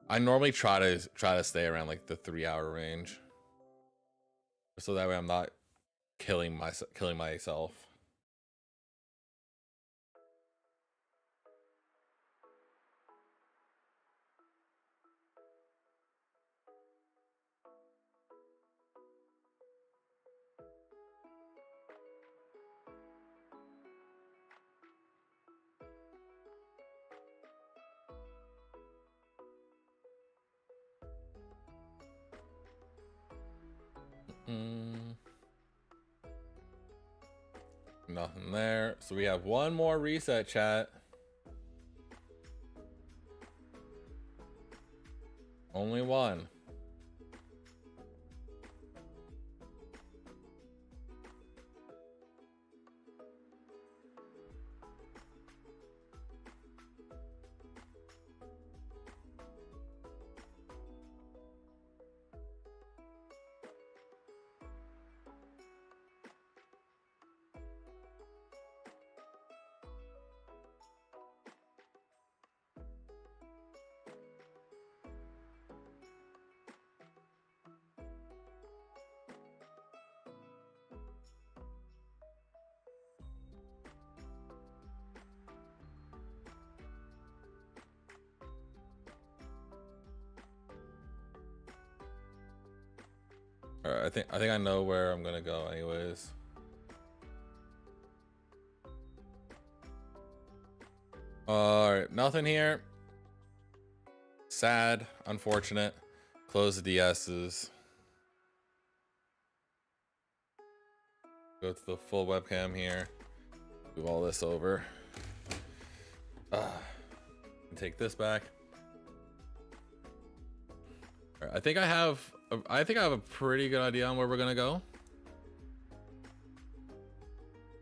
I normally try to stay around like the 3-hour range. So that way I'm not killing myself. Nothing there. So we have one more reset, chat. Only one. All right, I think I know where I'm gonna go anyways. All right, nothing here. Sad, unfortunate. Close the DSs. Go to the full webcam here. Move all this over. Take this back. All right, I think I have a pretty good idea on where we're gonna go.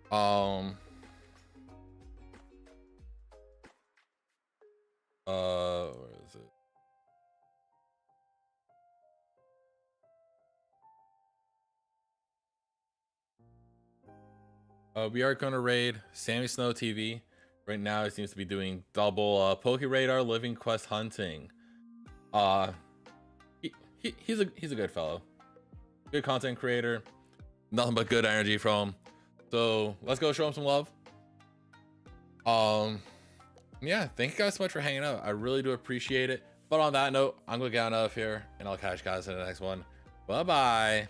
Where is it? We are gonna raid Sammy Snow TV. Right now, he seems to be doing double Poke Radar Living Quest hunting. He's a good fellow, good content creator, nothing but good energy from him. So let's go show him some love. Yeah, thank you guys so much for hanging out. I really do appreciate it. But on that note, I'm gonna get on out of here, and I'll catch you guys in the next one. Bye bye.